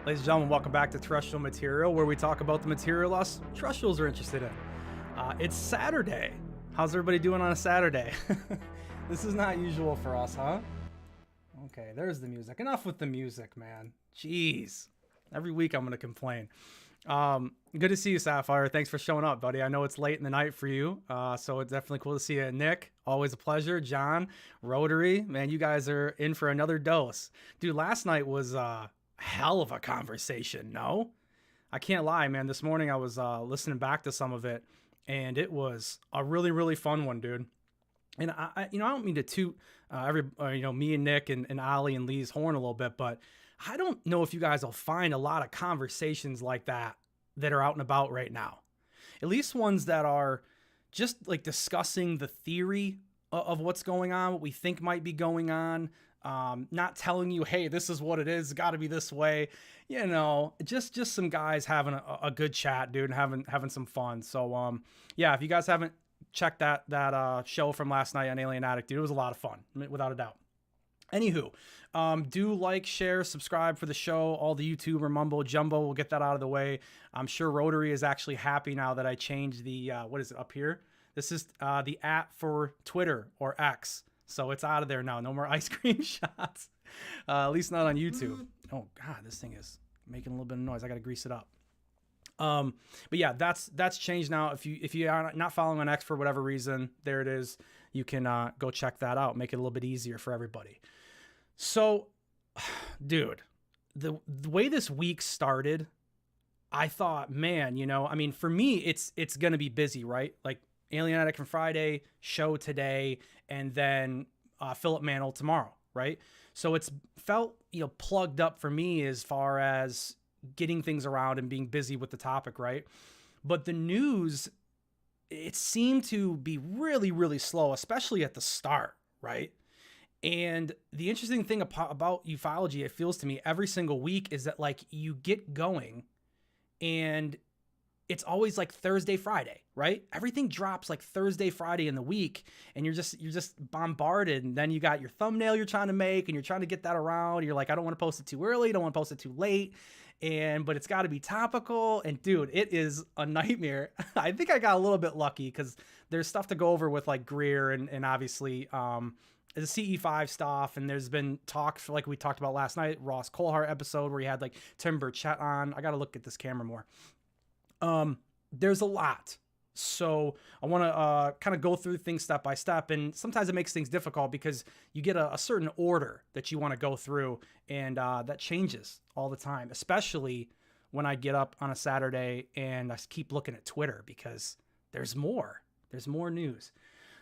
Ladies and gentlemen, welcome back to Terrestrial Material, where we talk about the material us terrestrials are interested in. It's Saturday. How's everybody doing on a Saturday? This is not usual for us, huh? Okay, there's the music. Enough with the music, man. Jeez. Every week I'm going to complain. Good to see you, Sapphire. Thanks for showing up, buddy. I know it's late in the night for you, so it's definitely cool to see you. Nick, always a pleasure. John, Rotary, man, you guys are in for another dose. Dude, last night was hell of a conversation. No, I can't lie, man. This morning I was listening back to some of it, and it was a really, really fun one, dude. And I don't mean to toot me and Nick and Ollie and Lee's horn a little bit, but I don't know if you guys will find a lot of conversations like that are out and about right now. At least ones that are just like discussing the theory of what's going on, what we think might be going on. Not telling you, hey, this is what it is, got to be this way. You know, just some guys having a good chat, dude, and having some fun. So, yeah, if you guys haven't checked that show from last night on Alien Addict, dude, it was a lot of fun, without a doubt. Anywho, do like, share, subscribe for the show, all the YouTuber mumbo jumbo. We'll get that out of the way. I'm sure Rotary is actually happy now that I changed the, what is it up here? This is the @ for Twitter or X. So it's out of there now. No more ice cream shots. At least not on YouTube. Oh God, this thing is making a little bit of noise. I got to grease it up. But yeah, that's changed now. If you are not following on X for whatever reason, there it is. You can go check that out. Make it a little bit easier for everybody. So, dude, the way this week started, I thought, man, I mean, for me, it's gonna be busy, right? Like Alien Addict from Friday, show today, and then Philip Mantle tomorrow, right? So it's felt plugged up for me as far as getting things around and being busy with the topic, right? But the news, it seemed to be really, really slow, especially at the start, right? And the interesting thing about ufology, it feels to me every single week, is that like you get going and it's always like Thursday, Friday, right? Everything drops like Thursday, Friday in the week, and you're just bombarded. And then you got your thumbnail you're trying to make, and you're trying to get that around. You're like, I don't want to post it too early, don't want to post it too late, but it's got to be topical. And dude, it is a nightmare. I think I got a little bit lucky because there's stuff to go over with like Greer and obviously the CE-5 stuff, and there's been talks like we talked about last night, Ross Colhart episode where he had like Tim Burchett on. I got to look at this camera more. There's a lot. So I want to kind of go through things step by step. And sometimes it makes things difficult because you get a certain order that you want to go through, and that changes all the time, especially when I get up on a Saturday and I keep looking at Twitter because there's more news.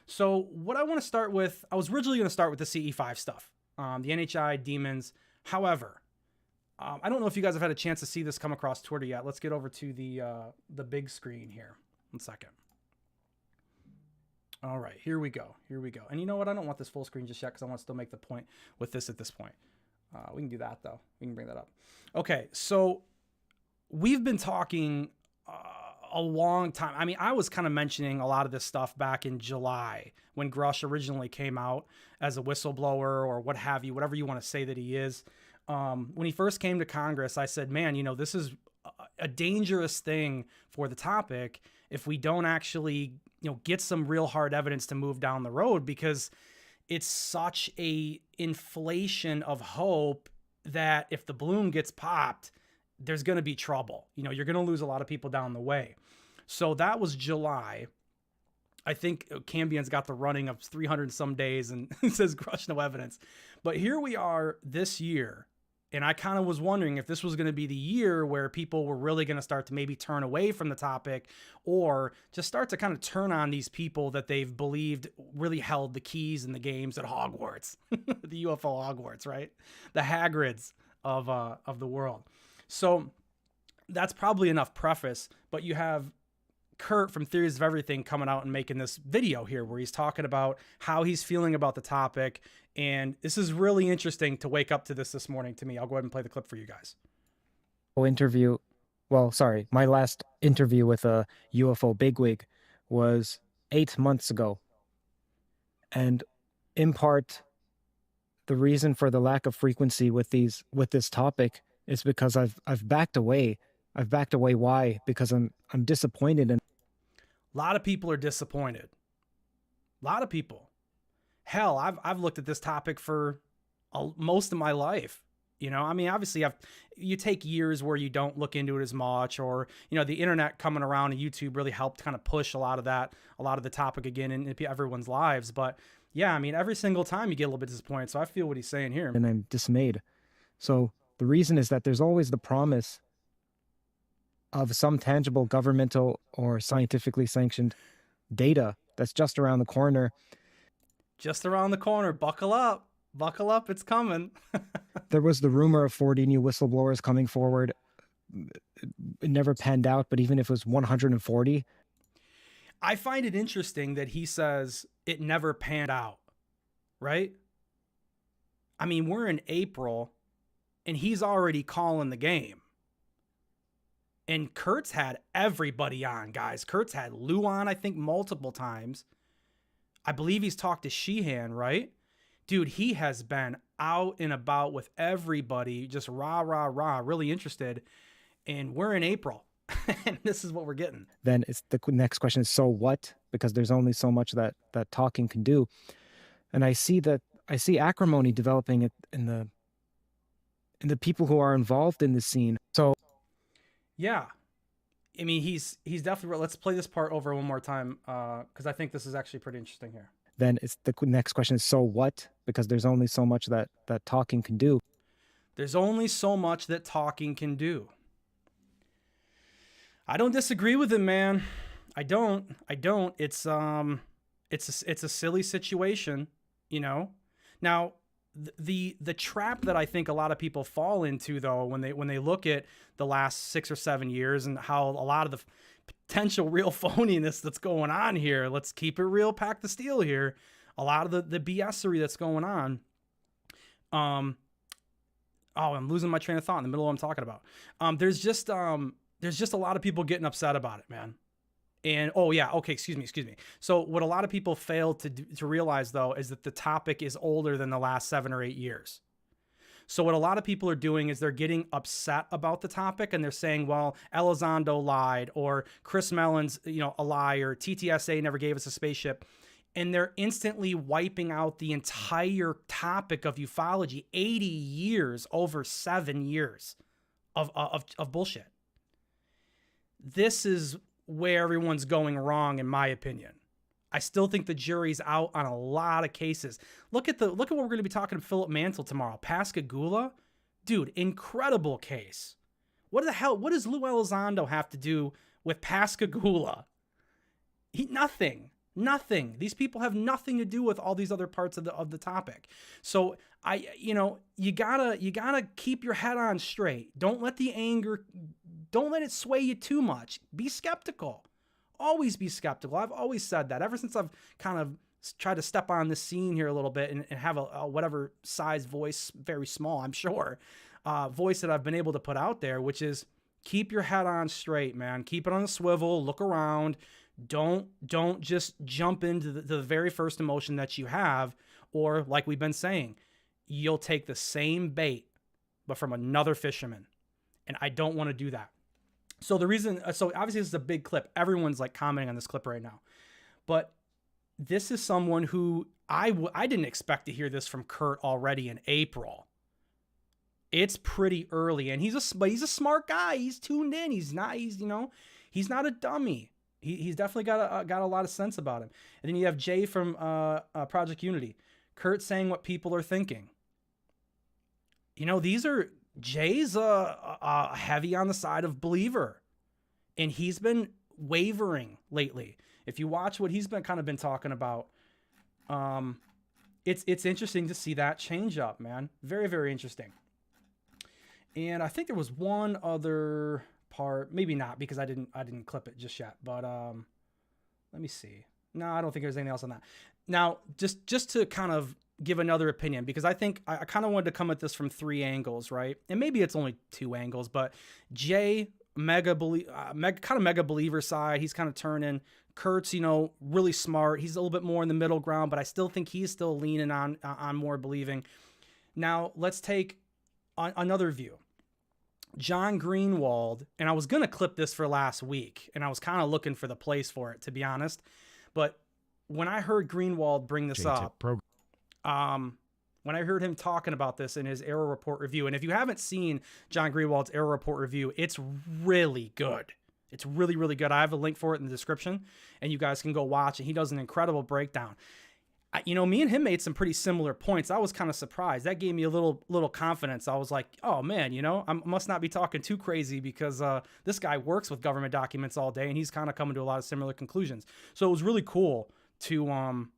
So what I want to start with, I was originally going to start with the CE-5 stuff, the NHI demons. However, I don't know if you guys have had a chance to see this come across Twitter yet. Let's get over to the big screen here. 1 second. All right, here we go. And you know what? I don't want this full screen just yet because I want to still make the point with this at this point. We can do that though. We can bring that up. Okay, so we've been talking a long time. I mean, I was kind of mentioning a lot of this stuff back in July when Grush originally came out as a whistleblower or what have you, whatever you want to say that he is. When he first came to Congress, I said, man, this is a dangerous thing for the topic if we don't actually, get some real hard evidence to move down the road, because it's such a inflation of hope that if the balloon gets popped, there's going to be trouble. You're going to lose a lot of people down the way. So that was July. I think Cambian's got the running of 300 and some days and it says crush no evidence. But here we are this year. And I kind of was wondering if this was going to be the year where people were really going to start to maybe turn away from the topic, or just start to kind of turn on these people that they've believed really held the keys in the games at Hogwarts, the UFO Hogwarts, right? The Hagrids of the world. So that's probably enough preface, but you have Kurt from Theories of Everything coming out and making this video here where he's talking about how he's feeling about the topic. And this is really interesting to wake up to this morning to me. I'll go ahead and play the clip for you guys. My last interview with a UFO bigwig was 8 months ago. And in part, the reason for the lack of frequency with this topic it's because I've backed away. I've backed away. Why? Because I'm disappointed. And A lot of people are disappointed. A lot of people. Hell, I've looked at this topic for most of my life. You know, I mean, obviously you take years where you don't look into it as much, or, you know, the internet coming around and YouTube really helped kind of push a lot of the topic again in everyone's lives. But yeah, I mean, every single time you get a little bit disappointed. So I feel what he's saying here. and I'm dismayed. So the reason is that there's always the promise of some tangible governmental or scientifically sanctioned data that's just around the corner. Just around the corner. Buckle up. Buckle up. It's coming. There was the rumor of 40 new whistleblowers coming forward. It never panned out, but even if it was 140. I find it interesting that he says it never panned out, right? I mean, we're in April and he's already calling the game. And Kurt's had everybody on, guys. Kurt's had Lou on, I think, multiple times. I believe he's talked to Sheehan, right? Dude, he has been out and about with everybody, just rah, rah, rah, really interested. And we're in April, and this is what we're getting. Then it's the next question is, so what? Because there's only so much that talking can do. And I see acrimony developing in the people who are involved in the scene. So yeah, I mean, he's definitely. Let's play this part over one more time, because I think this is actually pretty interesting here. Then it's the next question is, so what? Because there's only so much that talking can do. There's only so much that talking can do. I don't disagree with him, man. I don't. It's a silly situation, you know. Now, the trap that I think a lot of people fall into, though, when they look at the last 6 or 7 years and how a lot of the potential real phoniness that's going on here, let's keep it real, pack the steel here. A lot of the BS-ery that's going on. I'm losing my train of thought in the middle of what I'm talking about. There's just a lot of people getting upset about it, man. And excuse me. So what a lot of people fail to realize, though, is that the topic is older than the last 7 or 8 years. So what a lot of people are doing is they're getting upset about the topic, and they're saying, well, Elizondo lied, or Chris Mellon's, a liar, TTSA never gave us a spaceship. And they're instantly wiping out the entire topic of ufology, 80 years, over 7 years of bullshit. This is where everyone's going wrong, in my opinion. I still think the jury's out on a lot of cases. Look at what we're going to be talking to Philip Mantle tomorrow. Pascagoula, dude, incredible case. What does Lou Elizondo have to do with Pascagoula? Nothing. These people have nothing to do with all these other parts of the topic. So you gotta keep your head on straight. Don't let it sway you too much. Be skeptical. Always be skeptical. I've always said that ever since I've kind of tried to step on this scene here a little bit and have a whatever size voice, very small, I'm sure, voice that I've been able to put out there, which is keep your head on straight, man. Keep it on the swivel. Look around. Don't just jump into the very first emotion that you have, or like we've been saying, you'll take the same bait, but from another fisherman. And I don't want to do that. So obviously this is a big clip. Everyone's like commenting on this clip right now, but this is someone who I didn't expect to hear this from Kurt already in April. It's pretty early, and he's a smart guy. He's tuned in. He's not a dummy. He's definitely got a lot of sense about him. And then you have Jay from Project Unity. Kurt saying what people are thinking. Jay's heavy on the side of believer, and he's been wavering lately. If you watch what he's been talking about, it's interesting to see that change up, man. Very, very interesting. And I think there was one other part, maybe not, because I didn't clip it just yet, but let me see. No, I don't think there's anything else on that. Now, just to kind of give another opinion, because I think I kind of wanted to come at this from 3 angles, right? And maybe it's only 2 angles, but Jay, mega believer side, he's kind of turning. Kurt's, really smart. He's a little bit more in the middle ground, but I still think he's still leaning on more believing. Now, let's take another view. John Greenwald, and I was going to clip this for last week, and I was kind of looking for the place for it, to be honest. But when I heard Greenwald bring this up, when I heard him talking about this in his AARO report review, and if you haven't seen John Greenwald's AARO report review, it's really good. It's really, really good. I have a link for it in the description, and you guys can go watch it. He does an incredible breakdown. Me and him made some pretty similar points. I was kind of surprised. That gave me a little confidence. I was like, oh man, I must not be talking too crazy, because this guy works with government documents all day, and he's kind of coming to a lot of similar conclusions. So it was really cool to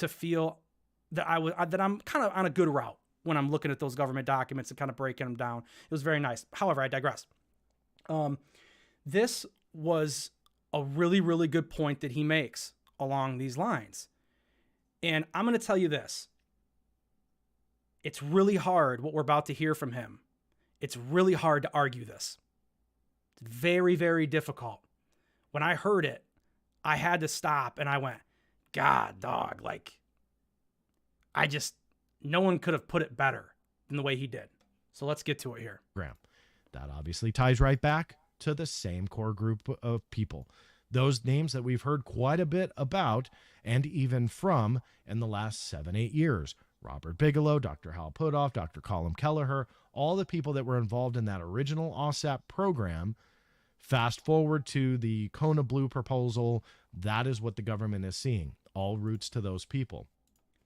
feel that I'm kind of on a good route when I'm looking at those government documents and kind of breaking them down. It was very nice. However, I digress. This was a really, really good point that he makes along these lines. And I'm going to tell you this. It's really hard what we're about to hear from him. It's really hard to argue this. It's very, very difficult. When I heard it, I had to stop and I went, God, dog, no one could have put it better than the way he did. So let's get to it here. That obviously ties right back to the same core group of people. Those names that we've heard quite a bit about and even from in the last 7-8 years. Robert Bigelow, Dr. Hal Puthoff, Dr. Colin Kelleher, all the people that were involved in that original OSAP program. Fast forward to the Kona Blue proposal. That is what the government is seeing. All roots to those people.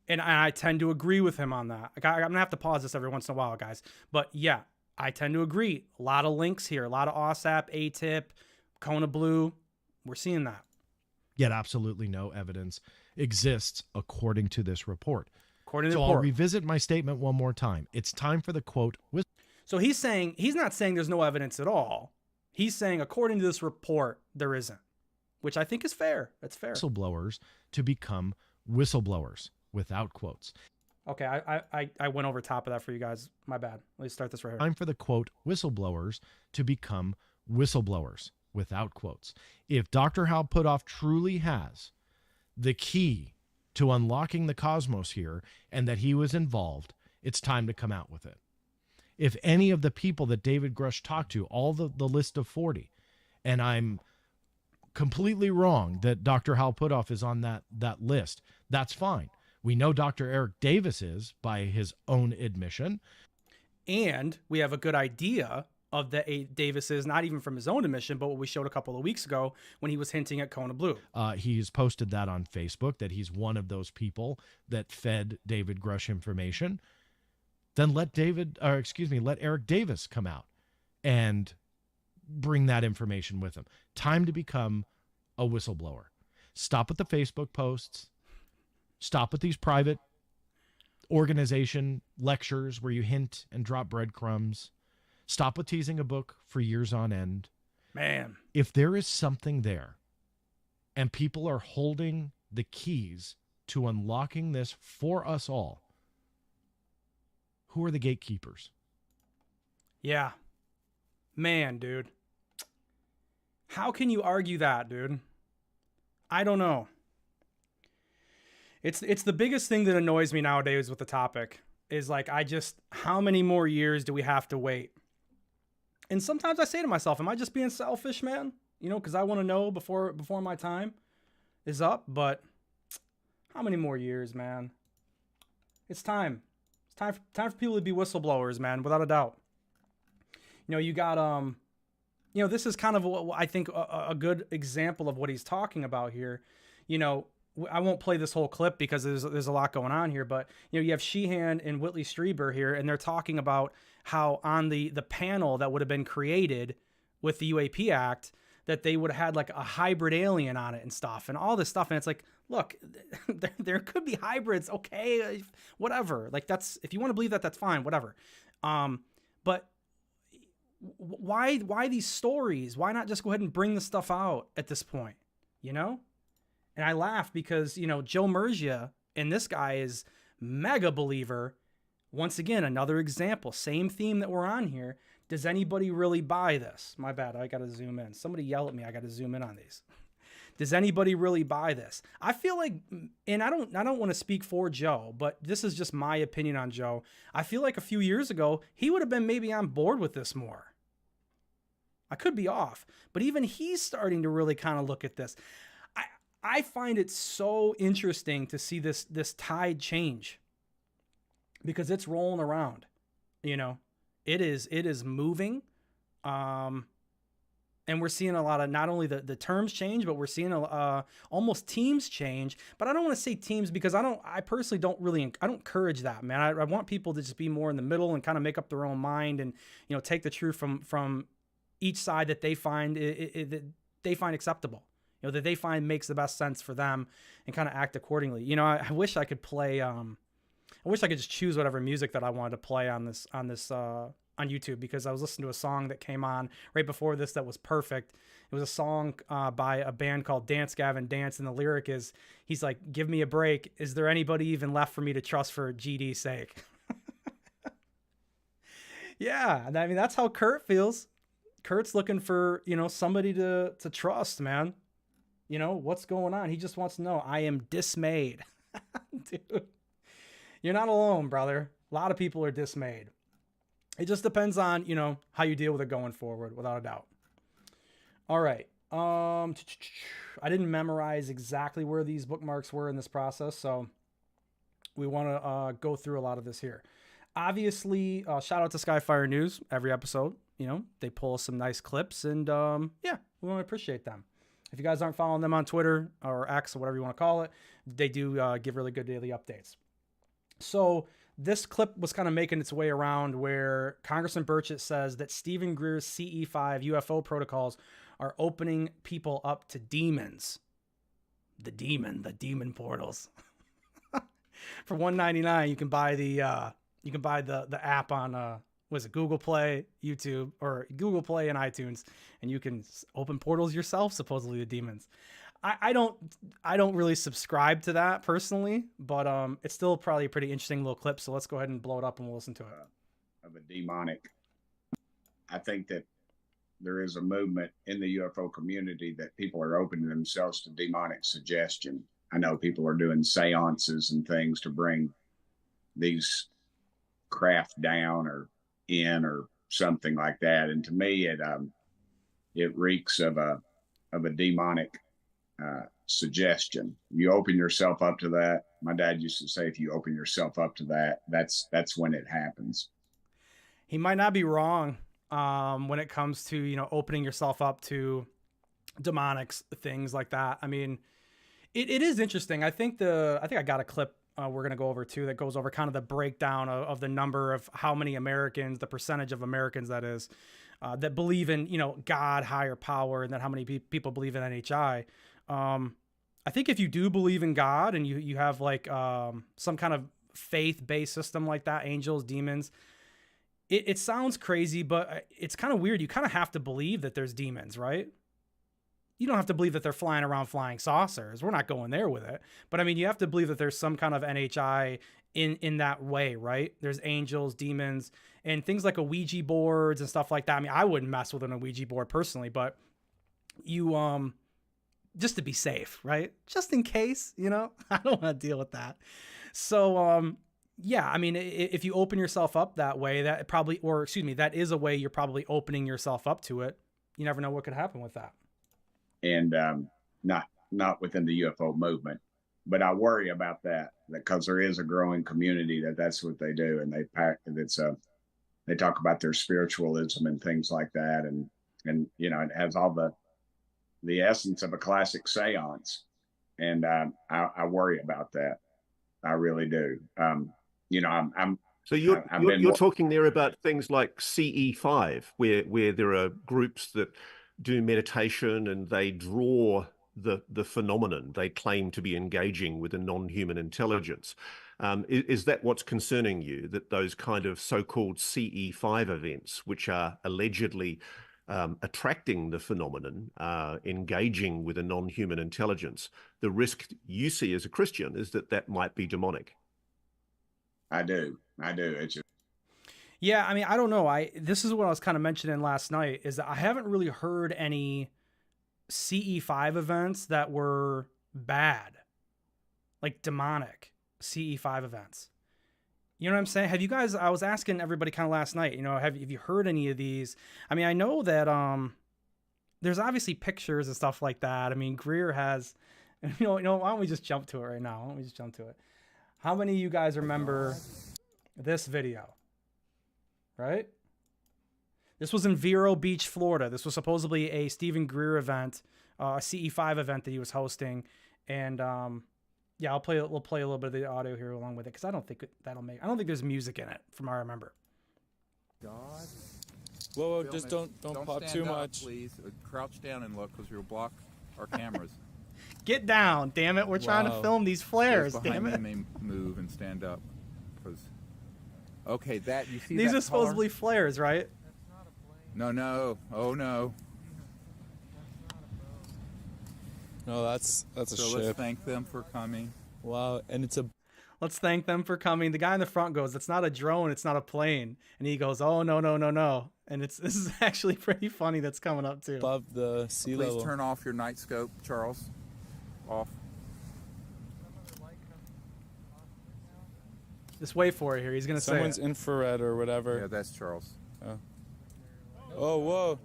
And I tend to agree with him on that. I'm going to have to pause this every once in a while, guys. But yeah, I tend to agree. A lot of links here. A lot of OSAP, ATIP, Kona Blue. We're seeing that. Yet absolutely no evidence exists according to this report. According to the report. report. I'll revisit my statement one more time. It's time for the quote. So he's not saying there's no evidence at all. He's saying, according to this report, there isn't, which I think is fair. That's fair. Whistleblowers to become whistleblowers without quotes. Okay, I went over top of that for you guys. My bad. Let me start this right here. Time for the quote, whistleblowers to become whistleblowers without quotes. If Dr. Hal Puthoff truly has the key to unlocking the cosmos here and that he was involved, it's time to come out with it. If any of the people that David Grush talked to, all the list of 40, and I'm completely wrong that Dr. Hal Puthoff is on that list, that's fine. We know Dr. Eric Davis is by his own admission. And we have a good idea of the Davis is, not even from his own admission, but what we showed a couple of weeks ago when he was hinting at Kona Blue. He's posted that on Facebook, that he's one of those people that fed David Grush information. Then let Eric Davis come out and bring that information with him. Time to become a whistleblower. Stop with the Facebook posts. Stop with these private organization lectures where you hint and drop breadcrumbs. Stop with teasing a book for years on end. Man. If there is something there and people are holding the keys to unlocking this for us all, who are the gatekeepers? Yeah. Man, dude. How can you argue that, dude? I don't know. It's the biggest thing that annoys me nowadays with the topic is how many more years do we have to wait? And sometimes I say to myself, am I just being selfish, man? Because I want to know before my time is up. But how many more years, man? It's time. It's time for people to be whistleblowers, man, without a doubt. You got this is kind of what I think a good example of what he's talking about here. I won't play this whole clip because there's a lot going on here, but you have Sheehan and Whitley Strieber here, and they're talking about how on the panel that would have been created with the UAP Act, that they would have had a hybrid alien on it and stuff and all this stuff. And it's look, there could be hybrids. Okay. Whatever. That's, if you want to believe that, that's fine. Whatever. But why these stories? Why not just go ahead and bring the stuff out at this point? And I laugh because, Joe Mergia, and this guy is mega believer. Once again, another example, same theme that we're on here. Does anybody really buy this? My bad, I got to zoom in. Somebody yell at me, I got to zoom in on these. Does anybody really buy this? I feel like, and I don't want to speak for Joe, but this is just my opinion on Joe. I feel like a few years ago, he would have been maybe on board with this more. I could be off, but even he's starting to really kind of look at this. I find it so interesting to see this tide change, because it's rolling around, you know, it is moving. And we're seeing a lot of, not only the terms change, but we're seeing almost teams change. But I don't want to say teams, because I personally don't encourage that, man. I want people to just be more in the middle and kind of make up their own mind, and, you know, take the truth from each side that they find that they find acceptable, you know, that they find makes the best sense for them, and kind of act accordingly. You know, I wish I could play, I wish I could just choose whatever music that I wanted to play on YouTube, because I was listening to a song that came on right before this that was perfect. It was a song by a band called Dance Gavin Dance, and the lyric is, he's like, "Give me a break. Is there anybody even left for me to trust for GD's sake?" Yeah, I mean, that's how Kurt feels. Kurt's looking for, you know, somebody to trust, man. You know, what's going on? He just wants to know, I am dismayed. Dude, you're not alone, brother. A lot of people are dismayed. It just depends on, you know, how you deal with it going forward, without a doubt. All right. I didn't memorize exactly where these bookmarks were in this process, so we want to go through a lot of this here. Obviously, shout out to Skyfire News every episode. You know, they pull some nice clips, and yeah, we want to appreciate them. If you guys aren't following them on Twitter or X or whatever you want to call it, they do give really good daily updates. So this clip was kind of making its way around, where Congressman Burchett says that Stephen Greer's CE-5 UFO protocols are opening people up to demons. The demon portals. For $1.99, you can buy the app on was it Google Play, YouTube, or Google Play and iTunes, and you can open portals yourself, supposedly to demons. I don't really subscribe to that personally, but it's still probably a pretty interesting little clip. So let's go ahead and blow it up and we'll listen to it. Of a demonic. I think that there is a movement in the UFO community that people are opening themselves to demonic suggestion. I know people are doing seances and things to bring these craft down or in or something like that. And to me, it reeks of a demonic suggestion. You open yourself up to that. My dad used to say, if you open yourself up to that, that's when it happens. He might not be wrong when it comes to, you know, opening yourself up to demonic things like that. I mean, it is interesting. I think I got a clip we're going to go over too that goes over kind of the breakdown of the number of how many Americans, the percentage of Americans that is, that believe in, you know, God, higher power, and then how many people believe in NHI. I think if you do believe in God and you have like some kind of faith-based system like that, angels, demons, it sounds crazy, but it's kind of weird. You kind of have to believe that there's demons, right? You don't have to believe that they're flying around flying saucers. We're not going there with it. But I mean, you have to believe that there's some kind of NHI in that way, right? There's angels, demons, and things like a Ouija boards and stuff like that. I mean, I wouldn't mess with a Ouija board personally, but you, just to be safe, right? Just in case, you know, I don't want to deal with that. So, yeah, I mean, if you open yourself up that way, that is a way you're probably opening yourself up to it. You never know what could happen with that. And not within the UFO movement, but I worry about that because there is a growing community that's what they do, and they talk about their spiritualism and things like that, and you know, it has all the essence of a classic seance, and I worry about that. I really do. You know, So you're talking there about things like CE-5, where there are groups that do meditation and they draw the phenomenon they claim to be engaging with a non-human intelligence. Is that what's concerning you, that those kind of so-called CE-5 events, which are allegedly attracting the phenomenon, engaging with a non-human intelligence, the risk you see as a Christian is that might be demonic? I do. It's just... Yeah, I mean, I don't know. This is what I was kind of mentioning last night, is that I haven't really heard any CE-5 events that were bad, like demonic CE-5 events. You know what I'm saying? Have you guys, I was asking everybody kind of last night, you know, have you heard any of these? I mean, I know that there's obviously pictures and stuff like that. I mean, Greer has, why don't we just jump to it right now? Why don't we just jump to it? How many of you guys remember this video? Right? This was in Vero Beach, Florida. This was supposedly a Stephen Greer event, a CE-5 event that he was hosting. And yeah, we'll play a little bit of the audio here along with it, because I don't think there's music in it from what I remember. God. Whoa, just don't pop too up, much. Please crouch down and look, because you'll block our cameras. Get down, damn it. We're trying to film these flares, damn it. May move and stand up. Okay, you see these that are supposedly flares, right? No. Oh, no. No, that's a so ship. Let's thank them for coming. Wow, and it's a... Let's thank them for coming. The guy in the front goes, "It's not a drone, it's not a plane." And he goes, "Oh, no. And this is actually pretty funny that's coming up, too. Above the sea level. Please turn off your night scope, Charles. Off. Just wait for it here. He's going to say Someone's infrared or whatever. Yeah, that's Charles. Oh, whoa.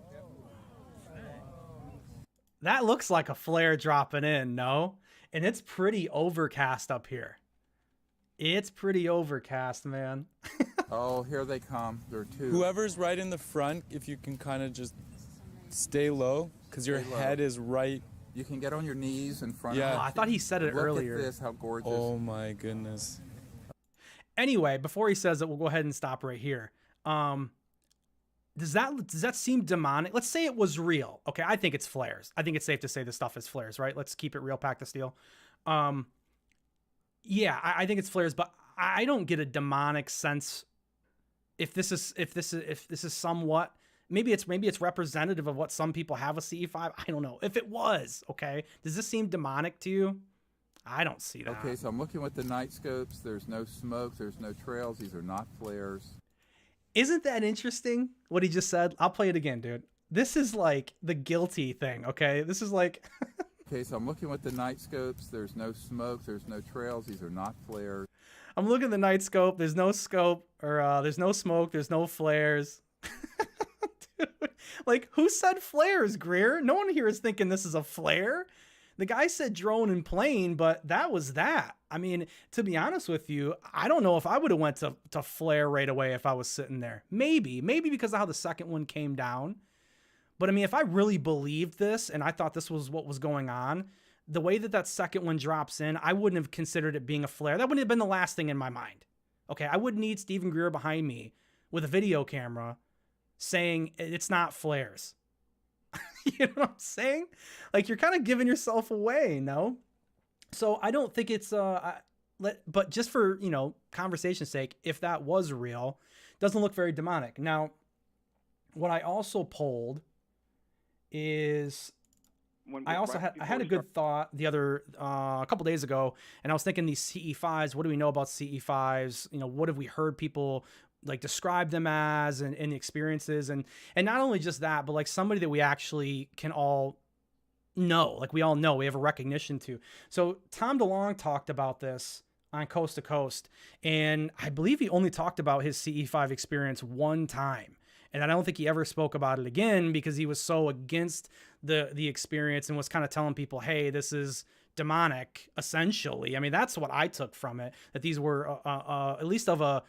That looks like a flare dropping in, no? And it's pretty overcast up here. It's pretty overcast, man. Oh, here they come. There are two. Whoever's right in the front, if you can kind of just stay low, because your head is right. You can get on your knees in front Yeah. of Oh, I thought he said it earlier. Look at this, how gorgeous. Oh, my goodness. Anyway, before he says it, we'll go ahead and stop right here. Does that seem demonic? Let's say it was real. Okay, I think it's flares. I think it's safe to say this stuff is flares, right? Let's keep it real, pack the steel. Yeah, I think it's flares, but I don't get a demonic sense. If this is somewhat, maybe it's representative of what some people have a CE-5. I don't know. If it was, okay, does this seem demonic to you? I don't see that. Okay, so I'm looking with the night scopes. There's no smoke. There's no trails. These are not flares. Isn't that interesting what he just said? I'll play it again, dude. This is like the guilty thing, okay? This is like... Okay, so I'm looking with the night scopes. There's no smoke. There's no trails. These are not flares. I'm looking at the night scope. There's no scope, or there's no smoke. There's no flares. Dude, like, who said flares, Greer? No one here is thinking this is a flare. The guy said drone and plane, but that was that. I mean, to be honest with you, I don't know if I would have went to flare right away if I was sitting there. Maybe because of how the second one came down. But I mean, if I really believed this and I thought this was what was going on, the way that second one drops in, I wouldn't have considered it being a flare. That wouldn't have been the last thing in my mind. Okay, I wouldn't need Stephen Greer behind me with a video camera saying it's not flares. You know what I'm saying? Like, you're kind of giving yourself away, no? So I don't think it's but just for, conversation's sake, if that was real, doesn't look very demonic. Now, what I also polled is I had a good thought the other a couple days ago, and I was thinking these CE-5s. What do we know about CE-5s? What have we heard people like describe them as and experiences, and not only just that, but like somebody that we actually can all know, like we all know, we have a recognition to. So Tom DeLonge talked about this on Coast to Coast, and I believe he only talked about his CE-5 experience one time. And I don't think he ever spoke about it again because he was so against the experience and was kind of telling people, hey, this is demonic, essentially. I mean, that's what I took from it, that these were at least of a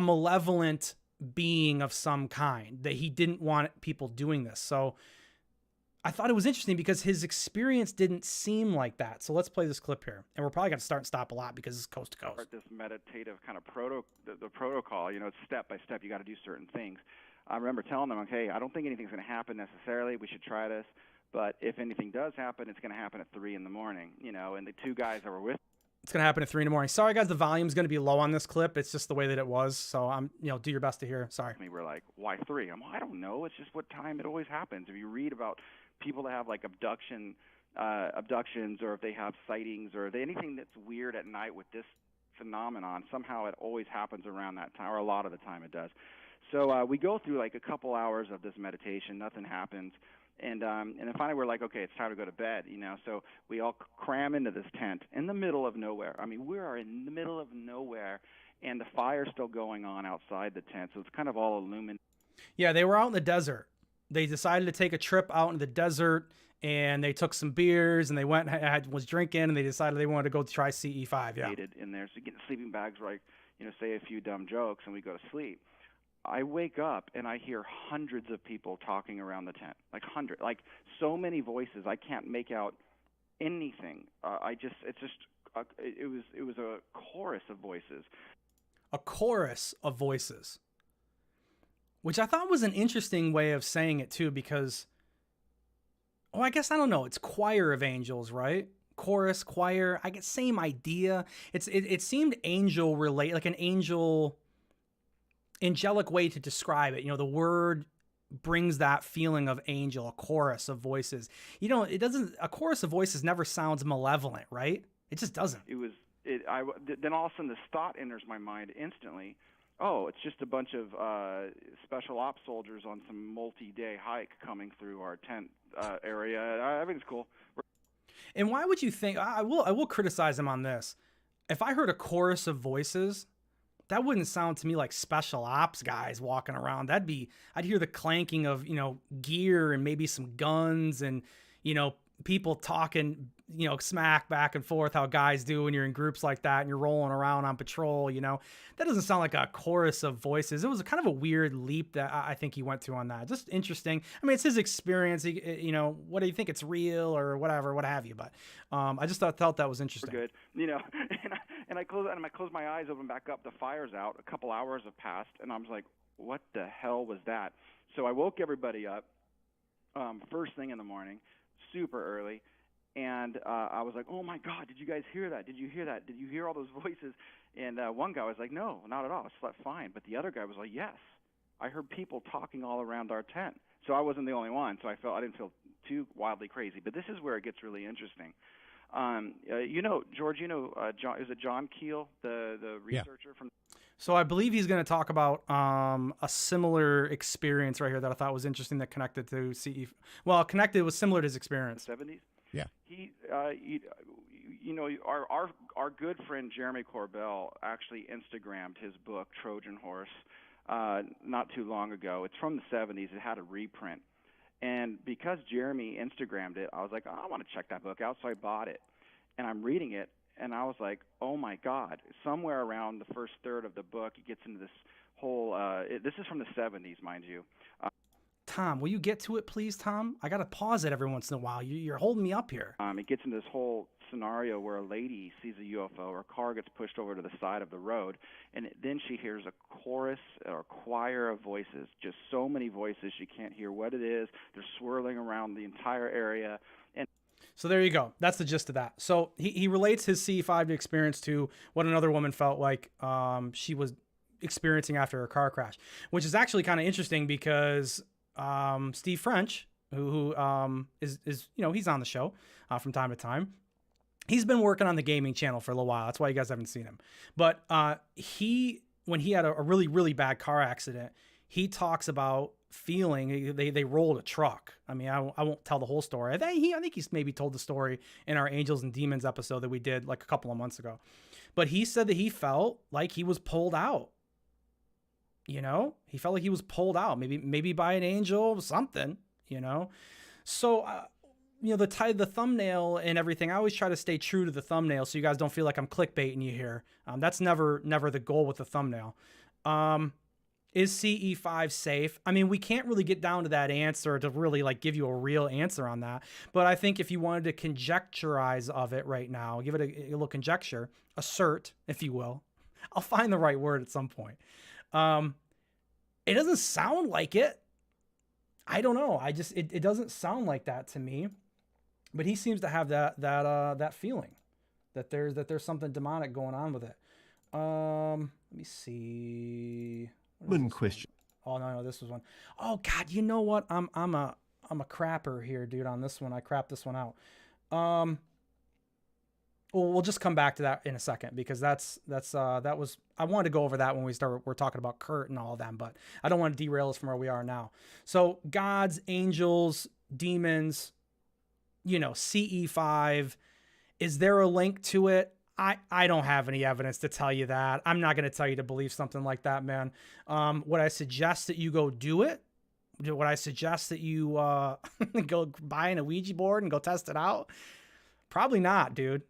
malevolent being of some kind, that he didn't want people doing this. So I thought it was interesting because his experience didn't seem like that. So let's play this clip here. And we're probably going to start and stop a lot because it's coast to coast. This meditative kind of the protocol, it's step by step. You got to do certain things. I remember telling them, okay, I don't think anything's going to happen necessarily. We should try this. But if anything does happen, it's going to happen at 3 in the morning, And the two guys that were with it's going to happen at 3 in the morning. Sorry, guys, the volume's going to be low on this clip. It's just the way that it was. So I'm, do your best to hear. Sorry. We're like, why 3? I don't know. It's just what time it always happens. If you read about people that have like abductions, or if they have sightings, or anything that's weird at night with this phenomenon, somehow it always happens around that time, or a lot of the time it does. So we go through like a couple hours of this meditation. Nothing happens. And then finally we're like, okay, it's time to go to bed, So we all cram into this tent in the middle of nowhere. I mean, we are in the middle of nowhere, and the fire's still going on outside the tent, so it's kind of all illuminated. Yeah, they were out in the desert. They decided to take a trip out in the desert, and they took some beers, and they went was drinking, and they decided they wanted to go try CE-5. Yeah, in there, so you get sleeping bags, right? Say a few dumb jokes, and we go to sleep. I wake up and I hear hundreds of people talking around the tent, like so many voices. I can't make out anything. It was a chorus of voices. A chorus of voices, which I thought was an interesting way of saying it too, because, I guess, I don't know. It's choir of angels, right? Chorus, choir. I get same idea. It seemed angel relate, like an angelic way to describe it. The word brings that feeling of angel, a chorus of voices. A chorus of voices never sounds malevolent, right? It just doesn't. Then all of a sudden this thought enters my mind instantly. Oh, it's just a bunch of special ops soldiers on some multi-day hike coming through our tent area. Everything's cool. And why would you think, I will criticize him on this. If I heard a chorus of voices, that wouldn't sound to me like special ops guys walking around. I'd hear the clanking of, gear and maybe some guns and, people talking, smack back and forth, how guys do when you're in groups like that and you're rolling around on patrol. That doesn't sound like a chorus of voices. It was kind of a weird leap that I think he went through on that. Just interesting. I mean, it's his experience. What do you think? It's real or whatever, what have you? But I just thought that was interesting. We're good, and I close my eyes, open back up. The fire's out. A couple hours have passed, and I was like, "What the hell was that?" So I woke everybody up first thing in the morning, super early. And I was like, "Oh my God, did you guys hear that? Did you hear that? Did you hear all those voices?" And one guy was like, "No, not at all. I slept fine." But the other guy was like, "Yes, I heard people talking all around our tent." So I wasn't the only one. So I didn't feel too wildly crazy. But this is where it gets really interesting. George, John, is it John Keel, the researcher from? So I believe he's going to talk about a similar experience right here that I thought was interesting that connected to CE. Well, connected was similar to his experience. The 70s. Yeah. Our good friend Jeremy Corbell actually Instagrammed his book Trojan Horse not too long ago. It's from the 70s. It had a reprint, and because Jeremy Instagrammed it, I was like, I want to check that book out, so I bought it, and I'm reading it, and I was like, oh my God! Somewhere around the first third of the book, he gets into this whole. This is from the 70s, mind you. Tom, will you get to it, please, Tom? I got to pause it every once in a while. You're holding me up here. It gets into this whole scenario where a lady sees a UFO, or a car gets pushed over to the side of the road, and then she hears a chorus or choir of voices, just so many voices she can't hear what it is. They're swirling around the entire area. And so there you go. That's the gist of that. So he relates his CE-5 experience to what another woman felt like she was experiencing after her car crash, which is actually kind of interesting because Steve French, who is he's on the show from time to time. He's been working on the gaming channel for a little while. That's why you guys haven't seen him. But when he had a really, really bad car accident, he talks about feeling they rolled a truck. I mean, I won't tell the whole story. I think he's maybe told the story in our Angels and Demons episode that we did like a couple of months ago. But he said that he felt like he was pulled out. He felt like he was pulled out, maybe by an angel, something, So, the thumbnail and everything, I always try to stay true to the thumbnail so you guys don't feel like I'm clickbaiting you here. That's never the goal with the thumbnail. Is CE-5 safe? I mean, we can't really get down to that answer to really give you a real answer on that. But I think if you wanted to conjecturize of it right now, give it a little conjecture, assert, if you will. I'll find the right word at some point. It doesn't sound like it. I don't know. It doesn't sound like that to me, but he seems to have that feeling that there's something demonic going on with it. Let me see. One question. Oh no, this was one. Oh God, you know what? I'm a crapper here, dude. On this one, I crapped this one out. Well, we'll just come back to that in a second because that was I wanted to go over that when we're talking about Kurt and all of them, but I don't want to derail us from where we are now. So gods, angels, demons, CE-5. Is there a link to it? I don't have any evidence to tell you that. I'm not going to tell you to believe something like that, man. Would I suggest that you go do it? Would I suggest that you go buy a Ouija board and go test it out? Probably not, dude.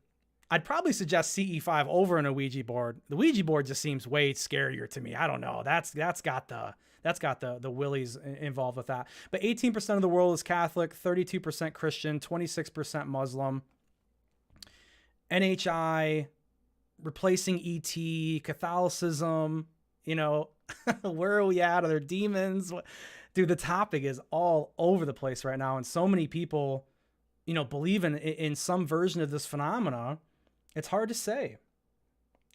I'd probably suggest CE-5 over an Ouija board. The Ouija board just seems way scarier to me. I don't know. That's got the willies involved with that. But 18% of the world is Catholic, 32% Christian, 26% Muslim. NHI, replacing ET, Catholicism, you know, where are we at? Are there demons? Dude, the topic is all over the place right now. And so many people, you know, believe in some version of this phenomena. It's hard to say.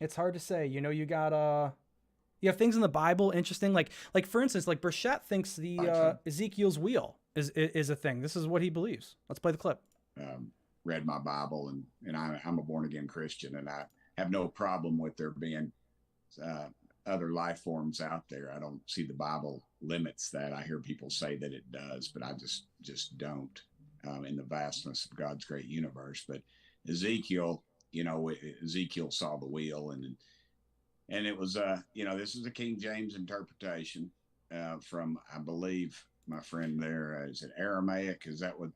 It's hard to say. You know, you have things in the Bible interesting. Like for instance, like Burchett thinks the Ezekiel's Wheel is a thing. This is what he believes. Let's play the clip. Read my Bible, and I'm a born again Christian, and I have no problem with there being other life forms out there. I don't see the Bible limits that. I hear people say that it does, but I just don't in the vastness of God's great universe. But Ezekiel, you know, Ezekiel saw the wheel, and it was you know, this is a King James interpretation from, I believe, my friend there, is it Aramaic? Is that what?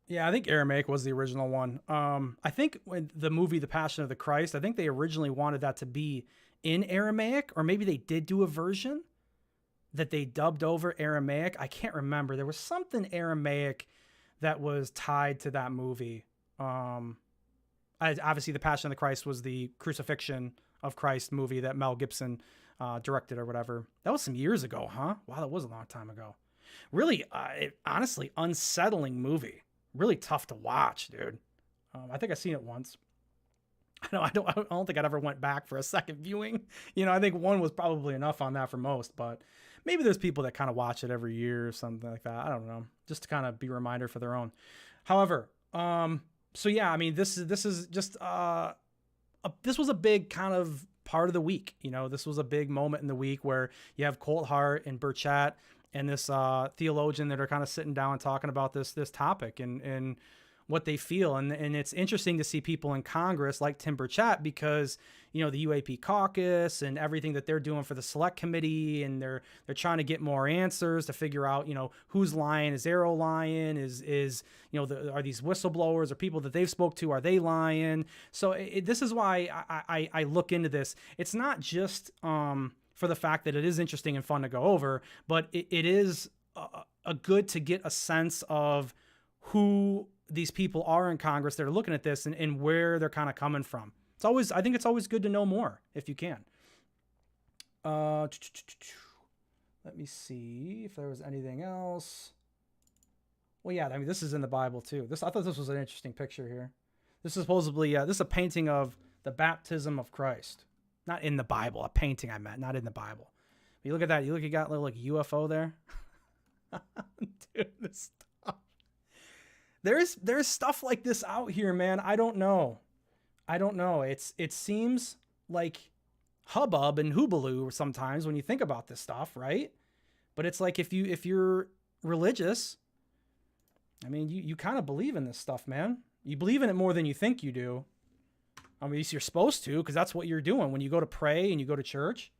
Yeah, I think Aramaic was the original one. I think when the movie The Passion of the Christ, I think they originally wanted that to be in Aramaic, or maybe they did do a version that they dubbed over Aramaic. I can't remember. There was something Aramaic that was tied to that movie. Obviously, The Passion of the Christ was the crucifixion of Christ movie that Mel Gibson directed or whatever. That was some years ago, huh? Wow, that was a long time ago. Really, honestly, unsettling movie. Really tough to watch, dude. I think I've seen it once. I don't think I'd ever went back for a second viewing. You know, I think one was probably enough on that for most, but maybe there's people that kind of watch it every year or something like that. I don't know, just to kind of be a reminder for their own. However, so yeah, I mean, this is just this was a big kind of part of the week. You know, this was a big moment in the week where you have Colt Hart and Burchett and this theologian that are kind of sitting down and talking about this topic and what they feel. And it's interesting to see people in Congress like Tim Burchett, because, you know, the UAP caucus and everything that they're doing for the select committee, and they're trying to get more answers to figure out, you know, who's lying. Is AARO lying? Is you know, are these whistleblowers or people that they've spoke to, are they lying? So this is why I look into this. It's not just for the fact that it is interesting and fun to go over, but it is a good to get a sense of who these people are in Congress that are looking at this and where they're kind of coming from. I think it's always good to know more if you can. Let me see if there was anything else. Well, yeah, I mean, this is in the Bible too. I thought this was an interesting picture here. This is supposedly, this is a painting of the baptism of Christ. Not in the Bible, a painting I meant, not in the Bible. But you look at that, you got a little like UFO there. Dude, this stuff. There's stuff like this out here, man. I don't know. It seems like hubbub and hoobaloo sometimes when you think about this stuff, right? But it's like if you're religious, I mean, you kind of believe in this stuff, man. You believe in it more than you think you do. I mean, you're supposed to, because that's what you're doing when you go to pray and you go to church.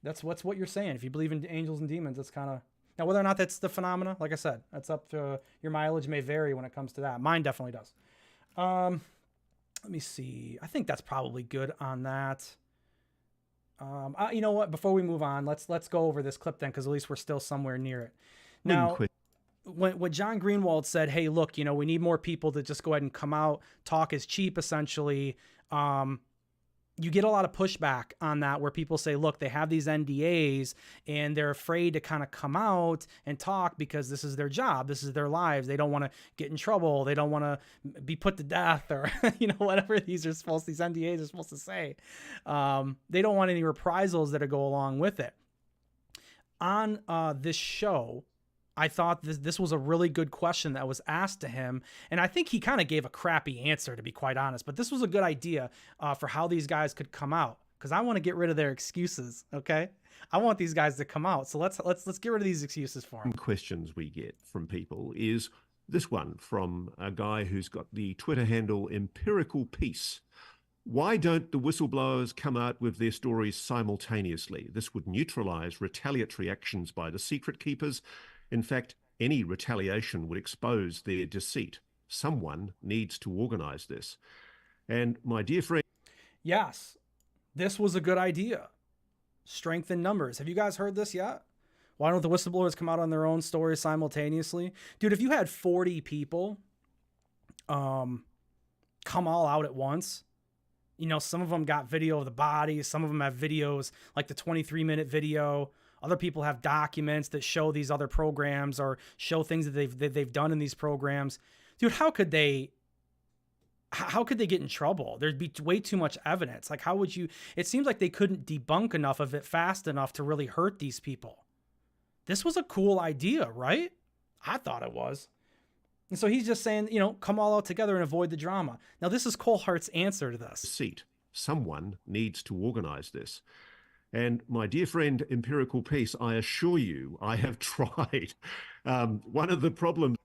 That's what you're saying. If you believe in angels and demons, that's kind of... Now, whether or not that's the phenomena, like I said, that's up to... Your mileage may vary when it comes to that. Mine definitely does. Let me see. I think that's probably good on that. You know what? Before we move on, let's go over this clip then, because at least we're still somewhere near it. Now... When John Greenwald said, hey, look, you know, we need more people to just go ahead and come out, talk is cheap, essentially, you get a lot of pushback on that, where people say, look, they have these NDAs and they're afraid to kind of come out and talk because this is their job. This is their lives. They don't want to get in trouble. They don't want to be put to death, or, you know, whatever these NDAs are supposed to say. They don't want any reprisals that go along with it. On this show, I thought this was a really good question that was asked to him. And I think he kind of gave a crappy answer, to be quite honest. But this was a good idea for how these guys could come out, because I want to get rid of their excuses, okay? I want these guys to come out. So let's get rid of these excuses for them. Questions we get from people is, This one from a guy who's got the Twitter handle Empirical Peace. Why don't the whistleblowers come out with their stories simultaneously? This would neutralize retaliatory actions by the secret keepers. In fact, any retaliation would expose their deceit. Someone needs to organize this. And my dear friend... Yes, this was a good idea. Strength in numbers. Have you guys heard this yet? Why don't the whistleblowers come out on their own stories simultaneously? Dude, if you had 40 people come all out at once, you know, some of them got video of the body, some of them have videos like the 23-minute video. Other people have documents that show these other programs or show things that they've done in these programs. Dude, how could they get in trouble? There'd be way too much evidence. Like, how would you... It seems like they couldn't debunk enough of it fast enough to really hurt these people. This was a cool idea, right? I thought it was. And so he's just saying, you know, come all out together and avoid the drama. Now, this is Coulhart's answer to this. Seat. Someone needs to organize this. And my dear friend, Empirical Peace, I assure you, I have tried. One of the problems...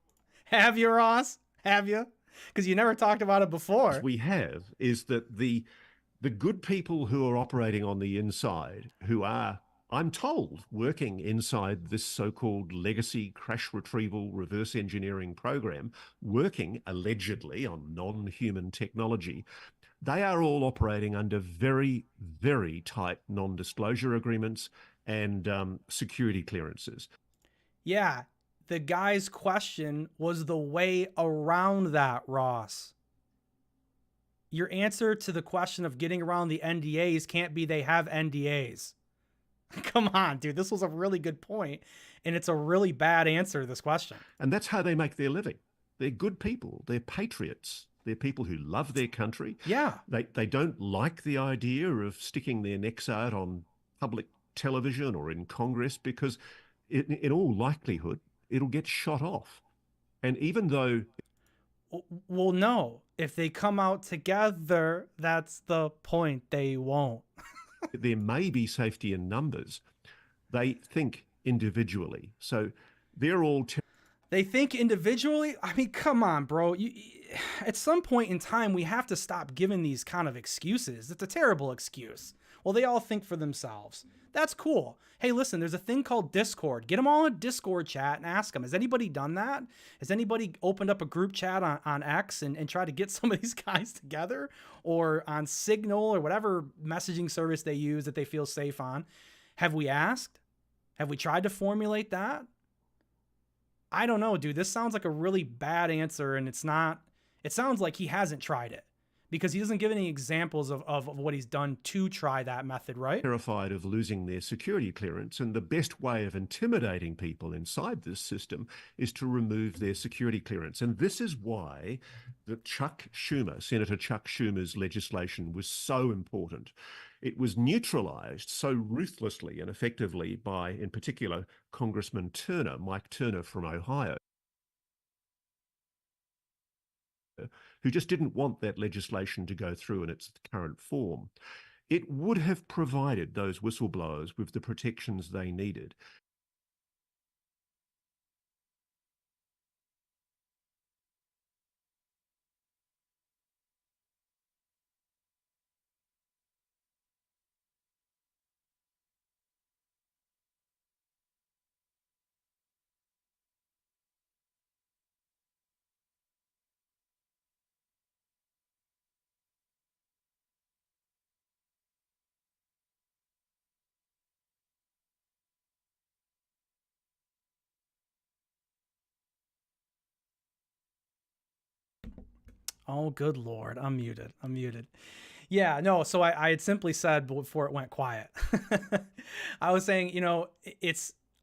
Have you, Ross? Have you? Because you never talked about it before. We have is that the good people who are operating on the inside, who are, I'm told, working inside this so-called legacy crash retrieval reverse engineering program, working allegedly on non-human technology, they are all operating under very, very tight non-disclosure agreements and security clearances. Yeah, the guy's question was the way around that, Ross. Your answer to the question of getting around the NDAs can't be they have NDAs. Come on, dude. This was a really good point, and it's a really bad answer to this question. And that's how they make their living. They're good people. They're patriots. They're people who love their country. Yeah. They don't like the idea of sticking their necks out on public television or in Congress because in all likelihood, it'll get shot off. And even though... Well, no. If they come out together, that's the point. They won't. There may be safety in numbers. They think individually. So they're all... They think individually? I mean, come on, bro. At some point in time, we have to stop giving these kind of excuses. It's a terrible excuse. Well, they all think for themselves. That's cool. Hey, listen, there's a thing called Discord. Get them all in a Discord chat and ask them, has anybody done that? Has anybody opened up a group chat on X and tried to get some of these guys together? Or on Signal or whatever messaging service they use that they feel safe on? Have we asked? Have we tried to formulate that? I don't know, dude. This sounds like a really bad answer, and it's not. It sounds like he hasn't tried it because he doesn't give any examples of what he's done to try that method, right? Terrified of losing their security clearance, and the best way of intimidating people inside this system is to remove their security clearance. And this is why Senator Chuck Schumer's legislation was so important. It was neutralized so ruthlessly and effectively by, in particular, Congressman Turner, Mike Turner from Ohio, who just didn't want that legislation to go through in its current form. It would have provided those whistleblowers with the protections they needed. Oh, good Lord. I'm muted. Yeah, no. So I had simply said before it went quiet, I was saying, you know,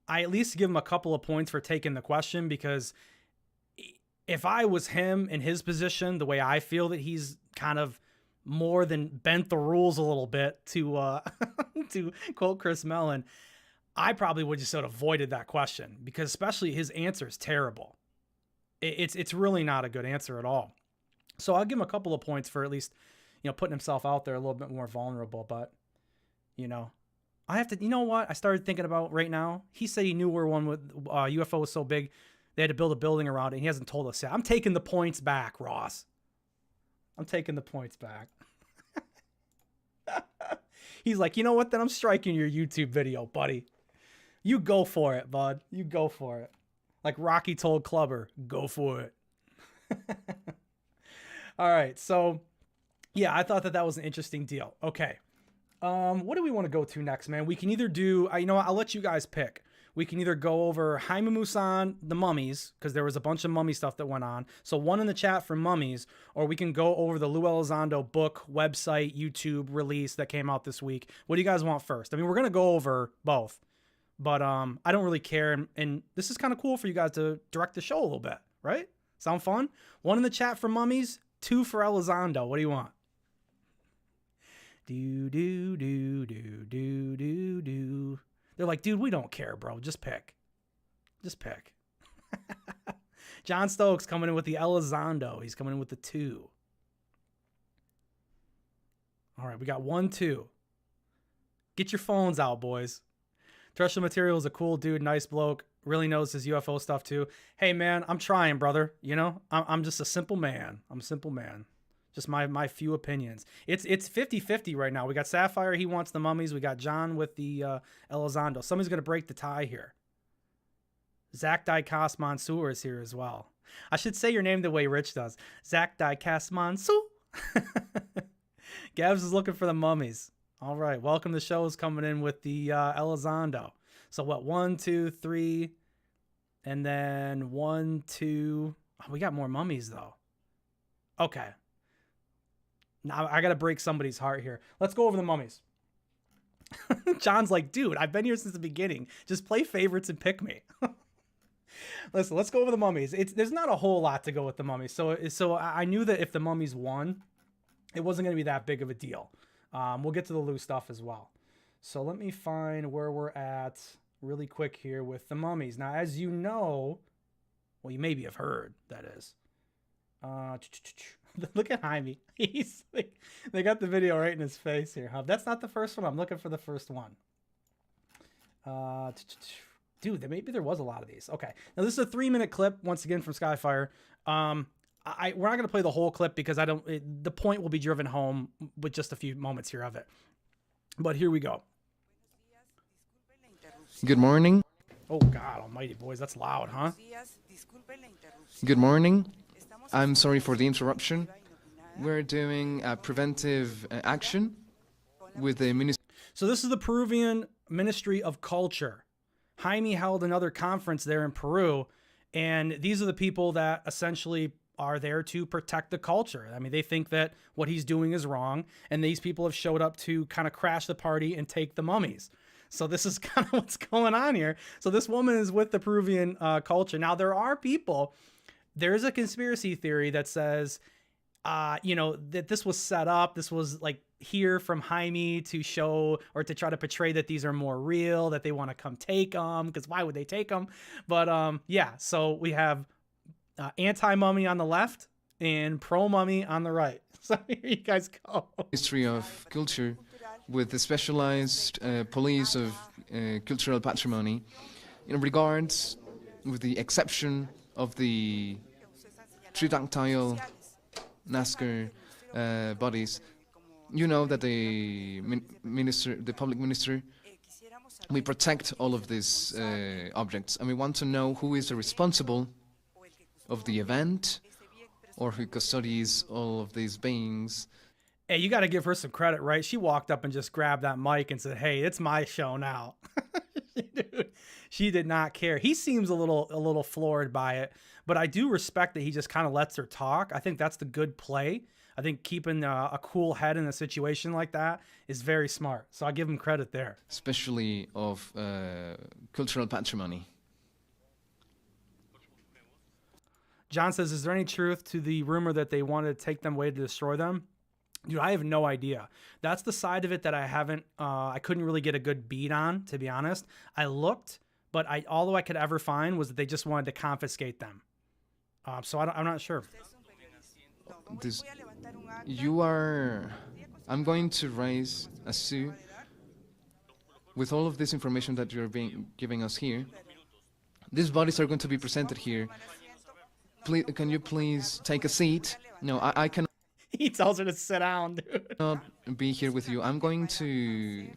I at least give him a couple of points for taking the question, because if I was him in his position, the way I feel that he's kind of more than bent the rules a little bit to to quote Chris Mellon, I probably would just sort of avoided that question, because especially his answer is terrible. It's really not a good answer at all. So I'll give him a couple of points for at least, you know, putting himself out there a little bit more vulnerable. But, you know, I have to, you know what I started thinking about right now? He said he knew where one with UFO was so big. They had to build a building around it, and he hasn't told us yet. I'm taking the points back, Ross. I'm taking the points back. He's like, you know what? Then I'm striking your YouTube video, buddy. You go for it, bud. You go for it. Like Rocky told Clubber, go for it. All right. So, yeah, I thought that was an interesting deal. Okay. What do we want to go to next, man? We can either do, you know what? I'll let you guys pick. We can either go over Jaime Maussan, the mummies, because there was a bunch of mummy stuff that went on. So one in the chat for mummies, or we can go over the Lou Elizondo book, website, YouTube release that came out this week. What do you guys want first? I mean, we're going to go over both, but I don't really care. And this is kind of cool for you guys to direct the show a little bit, right? Sound fun? One in the chat for mummies, 2 for Elizondo. What do you want? Do. They're like, dude, we don't care, bro. Just pick. Just pick. John Stokes coming in with the Elizondo. He's coming in with the 2. All right, we got 1, 2. Get your phones out, boys. Terrestrial Material is a cool dude, nice bloke. Really knows his UFO stuff too. Hey, man, I'm trying, brother. You know, I'm just a simple man. I'm a simple man. Just my few opinions. It's 50-50 right now. We got Sapphire. He wants the mummies. We got John with the Elizondo. Somebody's going to break the tie here. Zach Dicas Mansour is here as well. I should say your name the way Rich does. Zach Dicas Mansour. Gabs is looking for the mummies. All right. Welcome to the show is coming in with the Elizondo. So what? 1, 2, 3. And then 1, 2. Oh, we got more mummies though. Okay. Now I got to break somebody's heart here. Let's go over the mummies. John's like, dude, I've been here since the beginning. Just play favorites and pick me. Listen, let's go over the mummies. There's not a whole lot to go with the mummies. So I knew that if the mummies won, it wasn't going to be that big of a deal. We'll get to the Lou stuff as well. So let me find where we're at really quick here with the mummies. Now, as you know, well, you maybe have heard, that is. Look at Jaime. He's like, they got the video right in his face here. That's not the first one. I'm looking for the first one. Dude, maybe there was a lot of these. Okay. Now this is a 3-minute clip once again from Skyfire. We're not going to play the whole clip because the point will be driven home with just a few moments here of it. But here we go. Good morning. Oh God almighty, boys. That's loud, huh? Good morning. I'm sorry for the interruption. We're doing a preventive action with the Ministry. So this is the Peruvian Ministry of Culture. Jaime held another conference there in Peru, and these are the people that essentially are there to protect the culture. I mean, they think that what he's doing is wrong, and these people have showed up to kind of crash the party and take the mummies. So this is kind of what's going on here. So this woman is with the Peruvian culture. Now, there are people... There's a conspiracy theory that says, that this was set up. This was like here from Jaime to show or to try to portray that these are more real, that they want to come take them. Because why would they take them? But yeah, so we have anti-mummy on the left and pro-mummy on the right. So here you guys go. Ministry of Culture with the specialized police of cultural patrimony in regards with the exception of the tridactyl Nazca bodies. You know that the public minister, we protect all of these objects, and we want to know who is the responsible of the event or who custodies all of these beings. Hey, you got to give her some credit, right? She walked up and just grabbed that mic and said, hey, it's my show now. Dude, she did not care. He seems a little floored by it, but I do respect that he just kind of lets her talk. I think that's the good play. I think keeping a cool head in a situation like that is very smart. So I give him credit there. Especially of cultural patrimony. John says, is there any truth to the rumor that they wanted to take them away to destroy them? Dude, I have no idea. That's the side of it that I couldn't really get a good beat on, to be honest. I looked, but all I could ever find was that they just wanted to confiscate them. So I'm not sure. I'm going to raise a suit with all of this information that you're giving us here. These bodies are going to be presented here. Please, can you please take a seat? No, I cannot. He tells her to sit down, dude. Not be here with you. I'm going to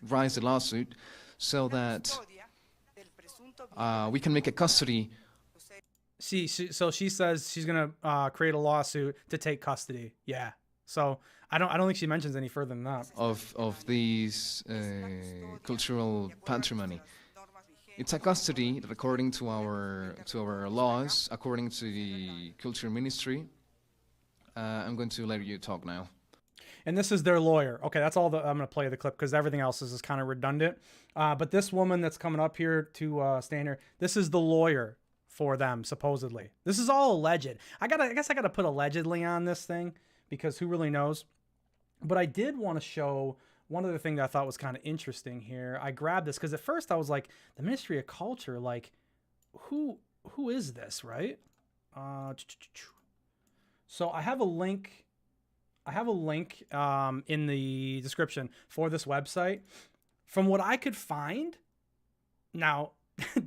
rise the lawsuit so that we can make a custody. So she says she's gonna create a lawsuit to take custody. Yeah. So I don't think she mentions any further than that. Of these cultural patrimony. It's a custody that, according to our laws, according to the Culture Ministry. I'm going to let you talk now. And this is their lawyer. Okay, that's all. I'm going to play the clip because everything else is kind of redundant. But this woman that's coming up here to stand here, this is the lawyer for them, supposedly. This is all alleged. I guess I gotta put allegedly on this thing because who really knows? But I did want to show one other thing that I thought was kind of interesting here. I grabbed this because at first I was like, the Ministry of Culture, like, who is this, right? So I have a link. In the description for this website. From what I could find, now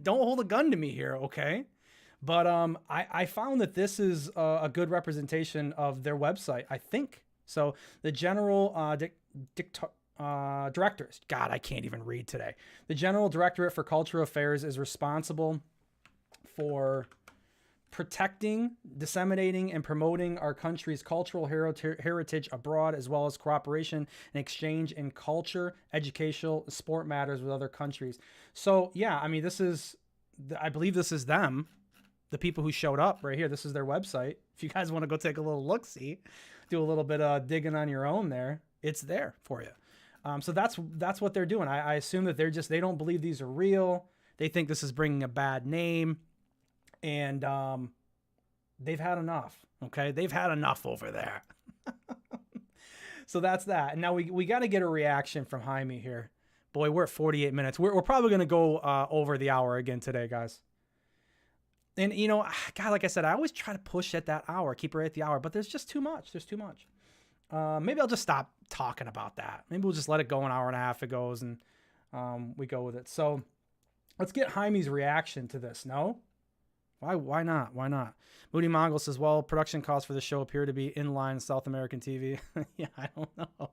don't hold a gun to me here, okay? But I found that this is a good representation of their website, I think. So the general directors, God, I can't even read today. The General Directorate for Cultural Affairs is responsible for protecting, disseminating, and promoting our country's cultural heritage abroad, as well as cooperation and exchange in culture, educational, sport matters with other countries. So yeah, I mean, I believe this is them, the people who showed up right here. This is their website. If you guys want to go take a little look-see, do a little bit of digging on your own there, it's there for you. So that's what they're doing. I assume that they don't believe these are real. They think this is bringing a bad name. And they've had enough, okay? They've had enough over there. So that's that. And now we got to get a reaction from Jaime here. Boy, we're at 48 minutes. We're probably going to go over the hour again today, guys. And, you know, God, like I said, I always try to push at that hour, keep it right at the hour, but there's just too much. There's too much. Maybe I'll just stop talking about that. Maybe we'll just let it go an hour and a half. It goes and we go with it. So let's get Jaime's reaction to this. No? Why not? Why not? Moody Mongol says, well, production costs for the show appear to be in line with South American TV. Yeah, I don't know.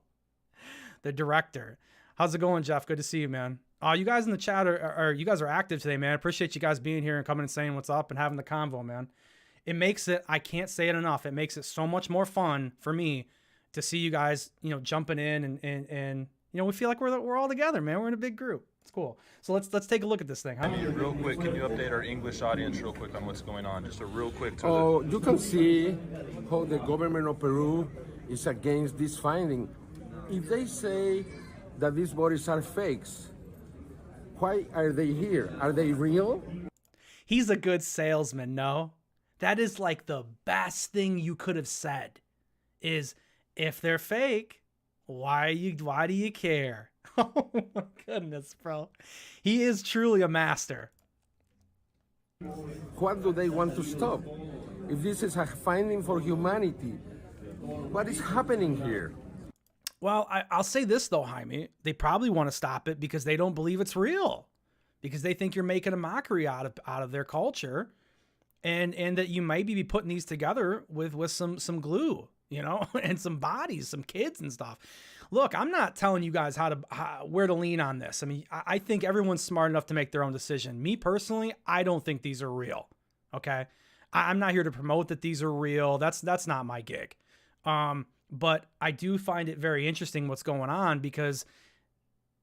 The director. How's it going, Jeff? Good to see you, man. You guys in the chat you guys are active today, man. I appreciate you guys being here and coming and saying what's up and having the convo, man. It makes it, I can't say it enough, it makes it so much more fun for me to see you guys, you know, jumping in and you know, we feel like we're all together, man. We're in a big group. It's cool. So let's take a look at this thing. Real quick, can you update our English audience real quick on what's going on? Just a real quick. You can see how the government of Peru is against this finding. If they say that these bodies are fakes, why are they here? Are they real? He's a good salesman, no? That is like the best thing you could have said is, if they're fake, why do you care? Oh my goodness, bro. He is truly a master. What do they want to stop? If this is a finding for humanity, what is happening here? Well, I'll say this though, Jaime. They probably want to stop it because they don't believe it's real. Because they think you're making a mockery out of their culture. And that you might be putting these together with some glue, you know, and some bodies, some kids and stuff. Look, I'm not telling you guys where to lean on this. I mean, I think everyone's smart enough to make their own decision. Me personally, I don't think these are real. Okay, I'm not here to promote that these are real. That's not my gig. But I do find it very interesting what's going on, because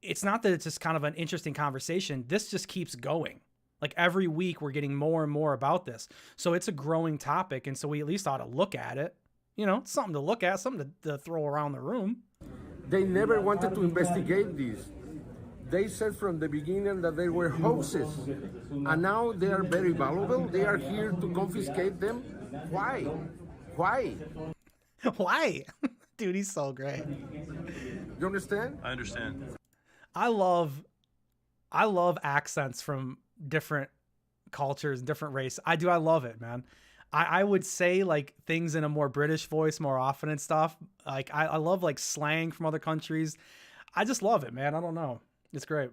it's not that it's just kind of an interesting conversation. This just keeps going. Like every week we're getting more and more about this. So it's a growing topic. And so we at least ought to look at it. You know, it's something to look at, something to throw around the room. They never wanted to investigate this. They said from the beginning that they were hoaxes. And now they are very valuable. They are here to confiscate them. Why? Why? Why? Dude, he's so great. You understand? I understand. I love accents from different cultures, different race. I love it, man. I would say like things in a more British voice more often and stuff. Like I love like slang from other countries. I just love it, man. I don't know. It's great.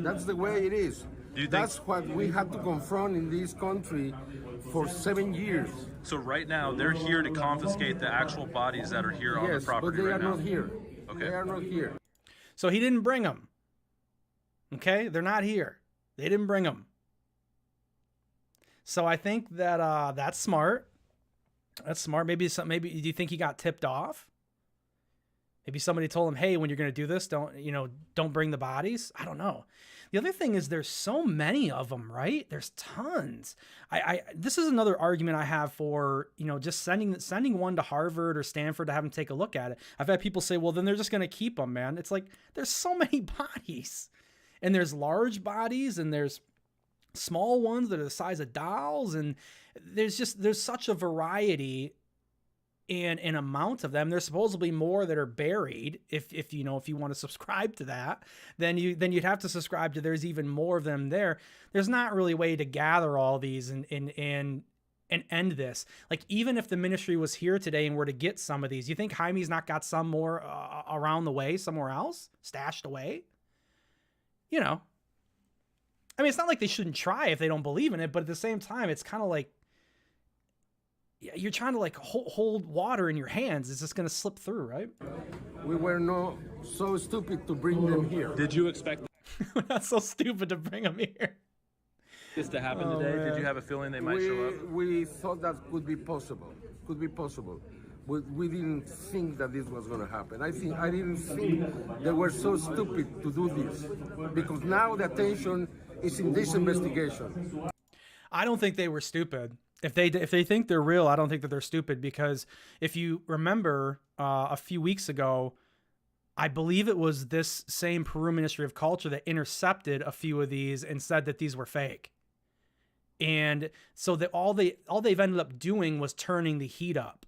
That's the way it is. That's what we had to confront in this country for 7 years. So right now, they're here to confiscate the actual bodies that are here on the property but they right are now. not here. Okay. They are not here. So he didn't bring them. Okay? They're not here. They didn't bring them. So I think that that's smart. That's smart. Maybe do you think he got tipped off? Maybe somebody told him, "Hey, when you're going to do this, don't bring the bodies." I don't know. The other thing is there's so many of them, right? There's tons. This is another argument I have for, just sending one to Harvard or Stanford to have them take a look at it. I've had people say, "Well, then they're just going to keep them, man." It's like there's so many bodies. And there's large bodies and there's small ones that are the size of dolls, and there's such a variety and an amount of them. There's supposedly more that are buried. If you want to subscribe to that, then you'd have to subscribe to there's even more of them there. There's not really a way to gather all these and end this. Like, even if the ministry was here today and were to get some of these, you think Jaime's not got some more around the way somewhere else, stashed away? I mean, it's not like they shouldn't try if they don't believe in it, but at the same time, it's kind of like you're trying to hold water in your hands. It's just going to slip through, right? We were not so stupid to bring them here. Did you expect We're not so stupid to bring them here. this to happen today? Man. Did you have a feeling they might show up? We thought that could be possible. We didn't think that this was going to happen. I didn't think they were so stupid to do this, because now the attention is in this investigation. I don't think they were stupid. If they think they're real, I don't think that they're stupid, because if you remember a few weeks ago, I believe it was this same Peru Ministry of Culture that intercepted a few of these and said that these were fake. And so that all they've ended up doing was turning the heat up.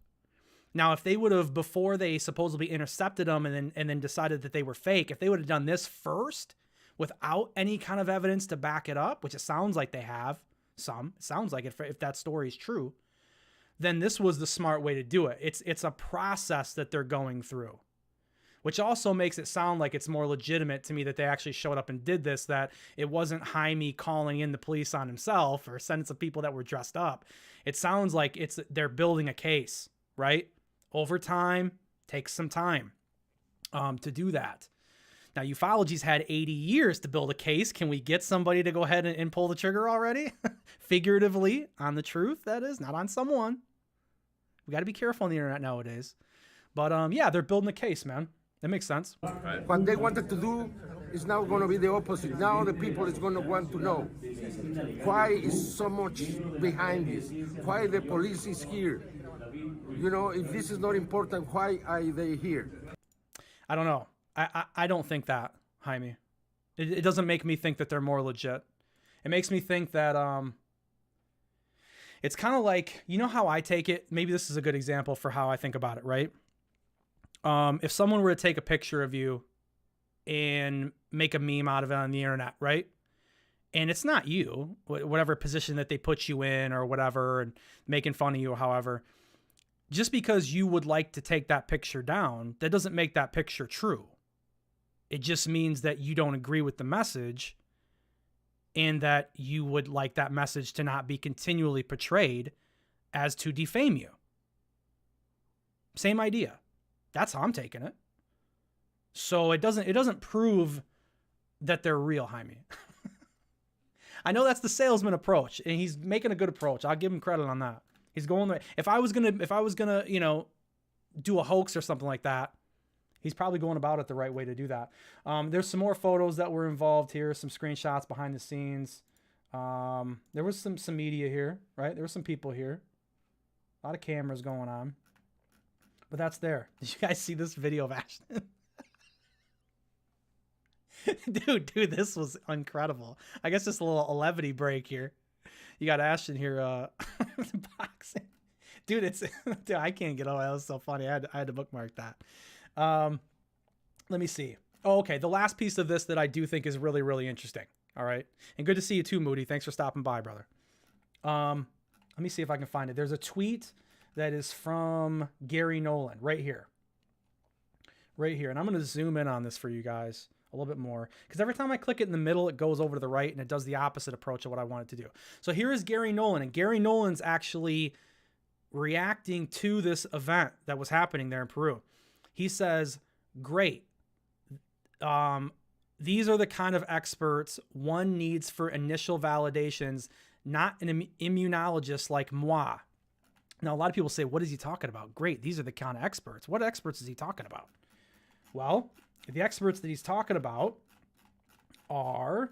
Now, if they would have, before they supposedly intercepted them and then decided that they were fake, if they would have done this first without any kind of evidence to back it up, which it sounds like they have, it sounds like it, if that story is true, then this was the smart way to do it. It's a process that they're going through, which also makes it sound like it's more legitimate to me that they actually showed up and did this, that it wasn't Jaime calling in the police on himself or sending some people that were dressed up. It sounds like they're building a case, right? Over time, takes some time to do that. Now, ufology's had 80 years to build a case. Can we get somebody to go ahead and pull the trigger already? Figuratively, on the truth, that is, not on someone. We got to be careful on the internet nowadays. But yeah, they're building a case, man. That makes sense. Right. What they wanted to do is now going to be the opposite. Now the people is going to want to know why is so much behind this? Why the police is here? If this is not important, why are they here? I don't know. I don't think that, Jaime. It doesn't make me think that they're more legit. It makes me think that it's kind of like, how I take it? Maybe this is a good example for how I think about it, right? If someone were to take a picture of you and make a meme out of it on the internet, right? And it's not you, whatever position that they put you in or whatever, and making fun of you or however, just because you would like to take that picture down, that doesn't make that picture true. It just means that you don't agree with the message and that you would like that message to not be continually portrayed as to defame you. Same idea. That's how I'm taking it. So it doesn't prove that they're real, Jaime. I know that's the salesman approach, and he's making a good approach. I'll give him credit on that. He's going there. If I was gonna, do a hoax or something like that, he's probably going about it the right way to do that. There's some more photos that were involved here, some screenshots behind the scenes. There was some media here, right? There were some people here. A lot of cameras going on. But that's there. Did you guys see this video of Ashton? Dude, this was incredied. I guess just a little levity break here. You got Ashton here boxing. Dude, dude, I can't get over it. That was so funny. I had to bookmark that. Let me see. Oh, okay. The last piece of this that I do think is really, really interesting. All right. And good to see you too, Moody. Thanks for stopping by, brother. Let me see if I can find it. There's a tweet that is from Gary Nolan right here. Right here. And I'm going to zoom in on this for you guys. a little bit more, because every time I click it in the middle, it goes over to the right and it does the opposite approach of what I want it to do. So here is Gary Nolan, and Gary Nolan's actually reacting to this event that was happening there in Peru. He says, great. These are the kind of experts one needs for initial validations, not an immunologist like moi. Now, a lot of people say, what is he talking about? Great. These are the kind of experts. What experts is he talking about? Well, the experts that he's talking about are,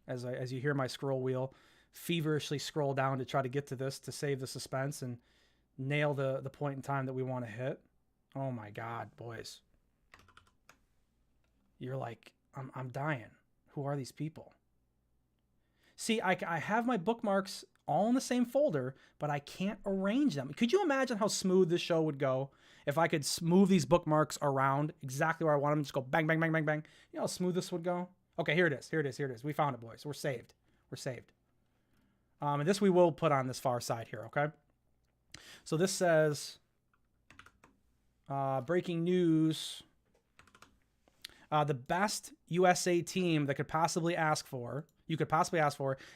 as you hear my scroll wheel feverishly scroll down to try to get to this, to save the suspense and nail the point in time that we want to hit. Oh my God, boys. You're like, I'm dying. Who are these people? See, I have my bookmarks all in the same folder, but I can't arrange them. Could you imagine how smooth this show would go if I could move these bookmarks around exactly where I want them? Just go bang, bang, bang, bang, bang. You know how smooth this would go? Okay, here it is. Here it is. Here it is. We found it, boys. We're saved. We're saved. And this we will put on this far side here, okay? So this says, breaking news. The best USA team that you could possibly ask for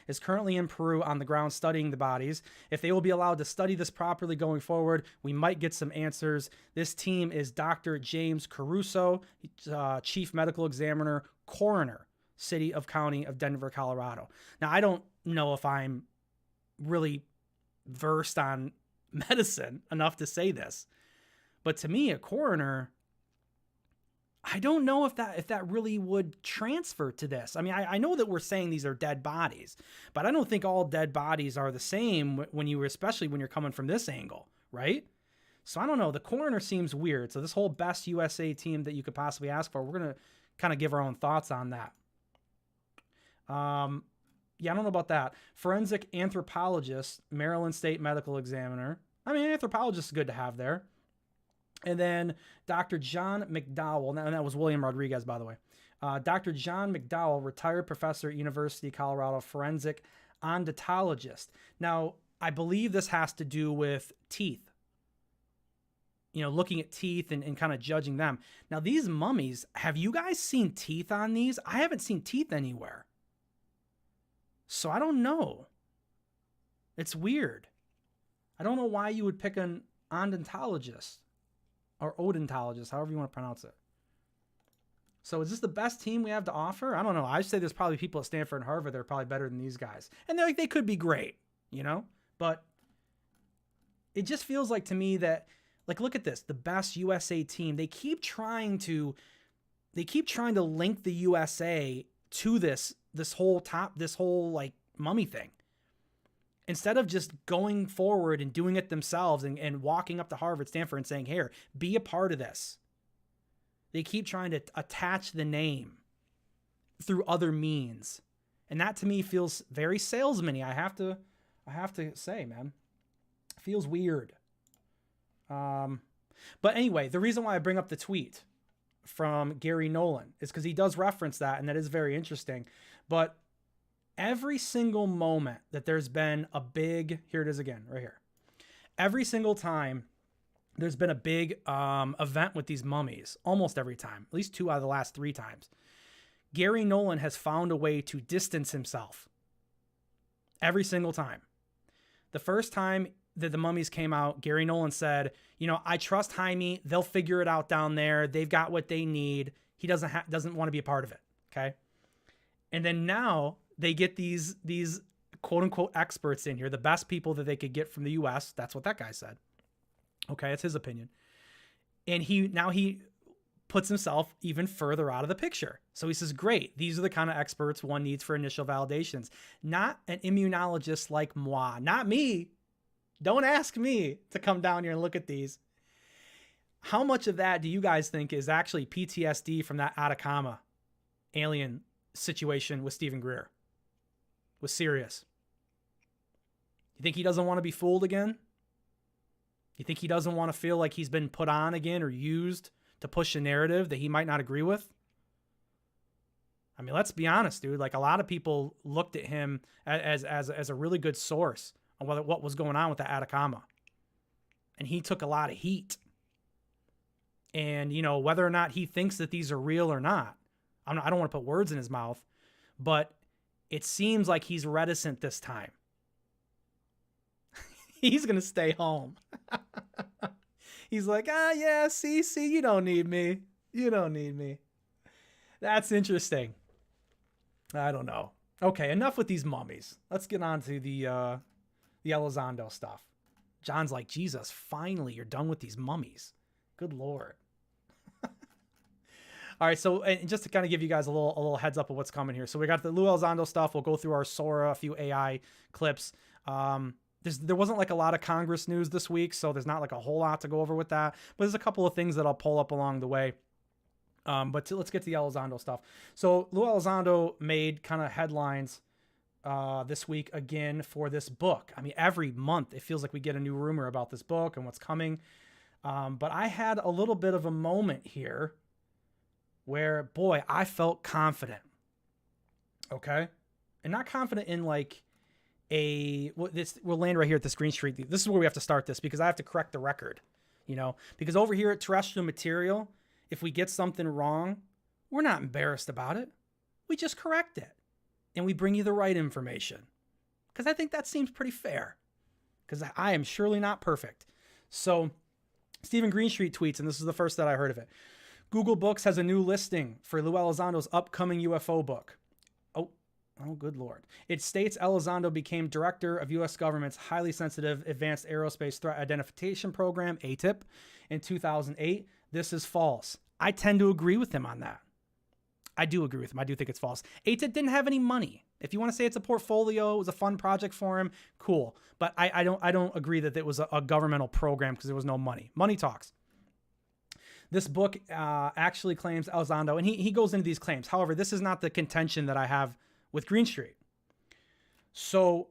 is currently in Peru on the ground studying the bodies. If they will be allowed to study this properly going forward, we might get some answers. This team is Dr. James Caruso, Chief Medical Examiner, Coroner, City of County of Denver, Colorado. Now, I don't know if I'm really versed on medicine enough to say this, but to me, a coroner, I don't know if that really would transfer to this. I mean, I know that we're saying these are dead bodies, but I don't think all dead bodies are the same especially when you're coming from this angle, right? So I don't know. The coroner seems weird. So this whole best USA team that you could possibly ask for, we're going to kind of give our own thoughts on that. Yeah, I don't know about that. Forensic anthropologist, Maryland State Medical Examiner. I mean, anthropologist is good to have there. And then Dr. John McDowell, and that was William Rodriguez, by the way. Dr. John McDowell, retired professor at University of Colorado, forensic odontologist. Now, I believe this has to do with teeth. You know, looking at teeth and kind of judging them. Now, these mummies, have you guys seen teeth on these? I haven't seen teeth anywhere. So I don't know. It's weird. I don't know why you would pick an odontologist. Or odontologist, however you want to pronounce it. So is this the best team we have to offer? I don't know. I say there's probably people at Stanford and Harvard that are probably better than these guys. And they could be great, you know? But it just feels like to me that, like, look at this. The best USA team. They keep trying to link the USA to this whole like mummy thing. Instead of just going forward and doing it themselves and walking up to Harvard, Stanford and saying, here, be a part of this. They keep trying to attach the name through other means. And that to me feels very salesman-y. I have to say, man, it feels weird. But anyway, the reason why I bring up the tweet from Gary Nolan is because he does reference that, and that is very interesting. But every single moment that there's been a big, here it is again, right here. Every single time there's been a big event with these mummies, almost every time, at least 2 out of the last 3 times, Gary Nolan has found a way to distance himself. Every single time. The first time that the mummies came out, Gary Nolan said, you know, I trust Jaime. They'll figure it out down there. They've got what they need. He doesn't want to be a part of it. Okay. And then now they get these quote unquote experts in here, the best people that they could get from the US. That's what that guy said. Okay. It's his opinion. And he puts himself even further out of the picture. So he says, great. These are the kind of experts one needs for initial validations. Not an immunologist like moi, not me. Don't ask me to come down here and look at these. How much of that do you guys think is actually PTSD from that Atacama alien situation with Stephen Greer? Was serious. You think he doesn't want to be fooled again? You think he doesn't want to feel like he's been put on again or used to push a narrative that he might not agree with? I mean, let's be honest, dude. Like, a lot of people looked at him as a really good source on what was going on with the Atacama. And he took a lot of heat. And, you know, whether or not he thinks that these are real or not, I don't want to put words in his mouth, but it seems like he's reticent this time. He's going to stay home. He's like, yeah, see, you don't need me. You don't need me. That's interesting. I don't know. Okay, enough with these mummies. Let's get on to the Elizondo stuff. John's like, Jesus, finally, you're done with these mummies. Good Lord. All right, so and just to kind of give you guys a little heads up of what's coming here. So we got the Lou Elizondo stuff. We'll go through our Sora, a few AI clips. There wasn't like a lot of Congress news this week, so there's not like a whole lot to go over with that. But there's a couple of things that I'll pull up along the way. Let's get to the Elizondo stuff. So Lou Elizondo made kind of headlines this week again for this book. I mean, every month it feels like we get a new rumor about this book and what's coming. But I had a little bit of a moment here where, boy, I felt confident. Okay? And not confident in like we'll land right here at the Green Street. This is where we have to start this because I have to correct the record, because over here at Terrestrial Material, if we get something wrong, we're not embarrassed about it. We just correct it and we bring you the right information because I think that seems pretty fair because I am surely not perfect. So Stephen Greenstreet tweets, and this is the first that I heard of it. Google Books has a new listing for Lou Elizondo's upcoming UFO book. Oh, good Lord. It states Elizondo became director of U.S. government's highly sensitive Advanced Aerospace Threat Identification Program, ATIP, in 2008. This is false. I tend to agree with him on that. I do agree with him. I do think it's false. ATIP didn't have any money. If you want to say it's a portfolio, it was a fun project for him, cool. But I don't agree that it was a governmental program because there was no money. Money talks. This book actually claims Elizondo, and he goes into these claims. However, this is not the contention that I have with Greenstreet. So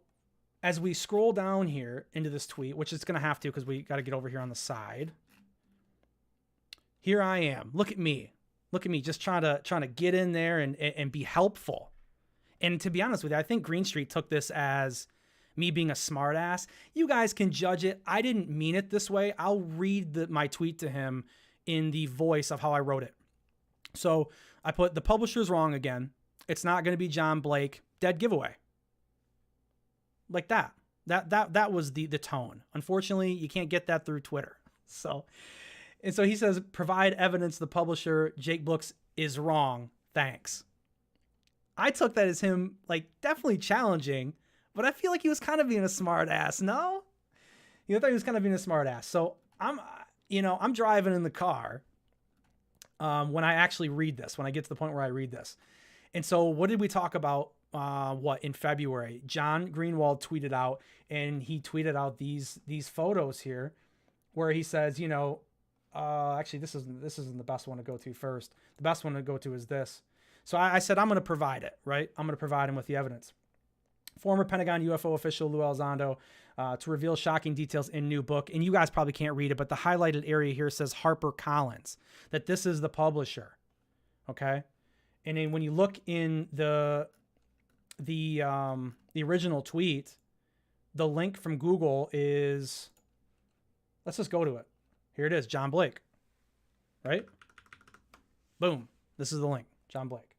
as we scroll down here into this tweet, which it's going to have to because we got to get over here on the side. Here I am. Look at me. Just trying to get in there and be helpful. And to be honest with you, I think Greenstreet took this as me being a smartass. You guys can judge it. I didn't mean it this way. I'll read my tweet to him in the voice of how I wrote it. So I put the publisher's wrong again. It's not going to be John Blake. Dead giveaway. Like that. That was the tone. Unfortunately, you can't get that through Twitter. So he says, provide evidence the publisher, Jake Brooks, is wrong. Thanks. I took that as him like definitely challenging, but I feel like he was kind of being a smart ass. No? I thought he was kind of being a smart ass. So I'm driving in the car when I actually read this, when I get to the point where I read this. And so what did we talk about in February? John Greenwald tweeted out, and he tweeted out these photos here where he says, actually this isn't the best one to go to first. The best one to go to is this. So I said, I'm going to provide it, right? I'm going to provide him with the evidence. Former Pentagon UFO official Lou Elizondo to reveal shocking details in new book. And you guys probably can't read it, but the highlighted area here says HarperCollins, that this is the publisher. Okay. And then when you look in the original tweet, the link from Google is, let's just go to it. Here it is, John Blake, right? Boom. This is the link, John Blake.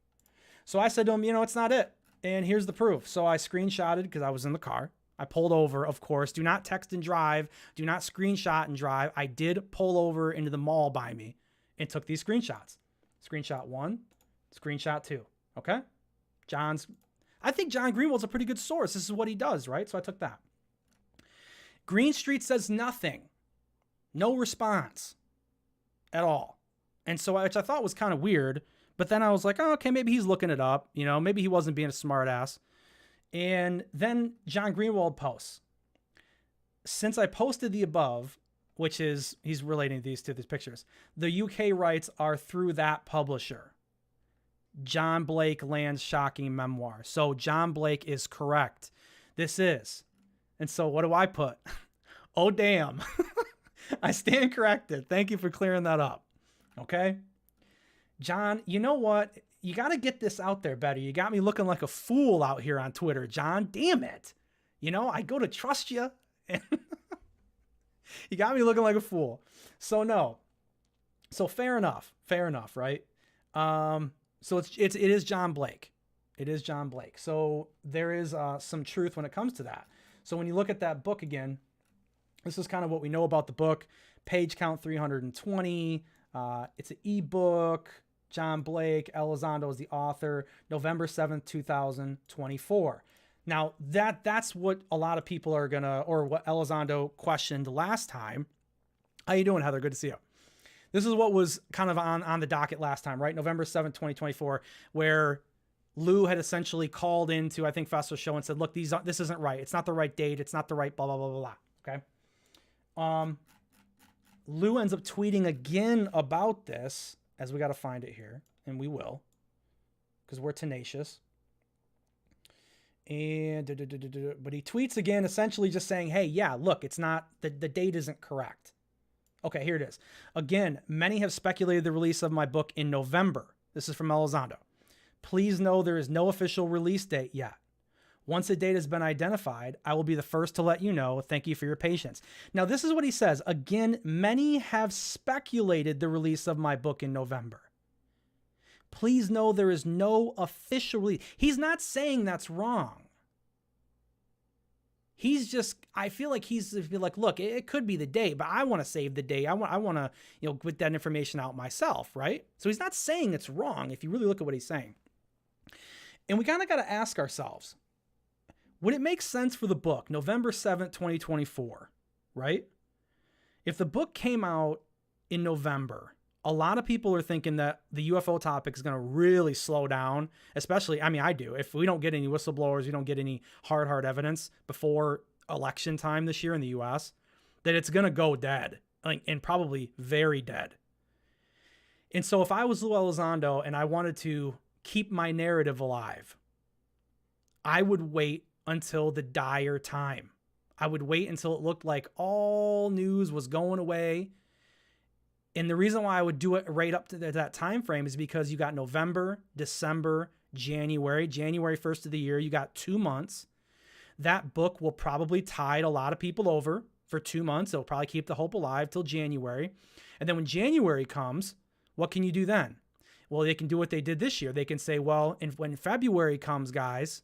So I said to him, it's not it. And here's the proof. So I screenshotted because I was in the car. I pulled over, of course. Do not text and drive. Do not screenshot and drive. I did pull over into the mall by me and took these screenshots. Screenshot 1, screenshot 2. Okay? I think John Greenwald's a pretty good source. This is what he does, right? So I took that. Greenstreet says nothing. No response at all. And so, which I thought was kind of weird, but then I was like, oh, okay, maybe he's looking it up. Maybe he wasn't being a smart ass. And then John Greenwald posts, since I posted the above, which is, he's relating these to these pictures, the UK rights are through that publisher. John Blake lands shocking memoir. So John Blake is correct. This is. And so what do I put? Oh, damn. I stand corrected. Thank you for clearing that up. Okay? John, you know what? You got to get this out there better. You got me looking like a fool out here on Twitter, John. Damn it. I go to trust you. You got me looking like a fool. So no. So fair enough, right? So it is John Blake. It is John Blake. So there is some truth when it comes to that. So when you look at that book again, this is kind of what we know about the book. Page count 320. It's an ebook. John Blake, Elizondo is the author. November 7th, 2024. Now that's what a lot of people are gonna, or what Elizondo questioned last time. How you doing, Heather? Good to see you. This is what was kind of on the docket last time, right? November 7th, 2024, where Lou had essentially called into, I think, Fesser's show and said, look, this isn't right. It's not the right date. It's not the right blah, blah, blah, blah, blah. Okay. Lou ends up tweeting again about this, as we got to find it here, and we will, because we're tenacious. And but he tweets again, essentially just saying, hey, yeah, look, it's not, the date isn't correct. Okay, here it is. Again, many have speculated the release of my book in November. This is from Elizondo. Please know there is no official release date yet. Once a date has been identified, I will be the first to let you know. Thank you for your patience. Now, this is what he says. Again, many have speculated the release of my book in November. Please know there is no official release. He's not saying that's wrong. He's just, I feel like he's like, look, it could be the date, but I want to save the date. I want to, get that information out myself, right? So he's not saying it's wrong if you really look at what he's saying. And we kind of got to ask ourselves, would it make sense for the book, November 7th, 2024, right? If the book came out in November, a lot of people are thinking that the UFO topic is going to really slow down, especially, I do. If we don't get any whistleblowers, we don't get any hard evidence before election time this year in the US, that it's going to go dead, and probably very dead. And so if I was Lou Elizondo and I wanted to keep my narrative alive, I would wait until the dire time. I would wait until it looked like all news was going away. And the reason why I would do it right up to that time frame is because you got November, December, January 1st of the year. You got 2 months. That book will probably tide a lot of people over for 2 months. It'll probably keep the hope alive till January. And then when January comes, what can you do then? Well, they can do what they did this year. They can say, well, when February comes, guys,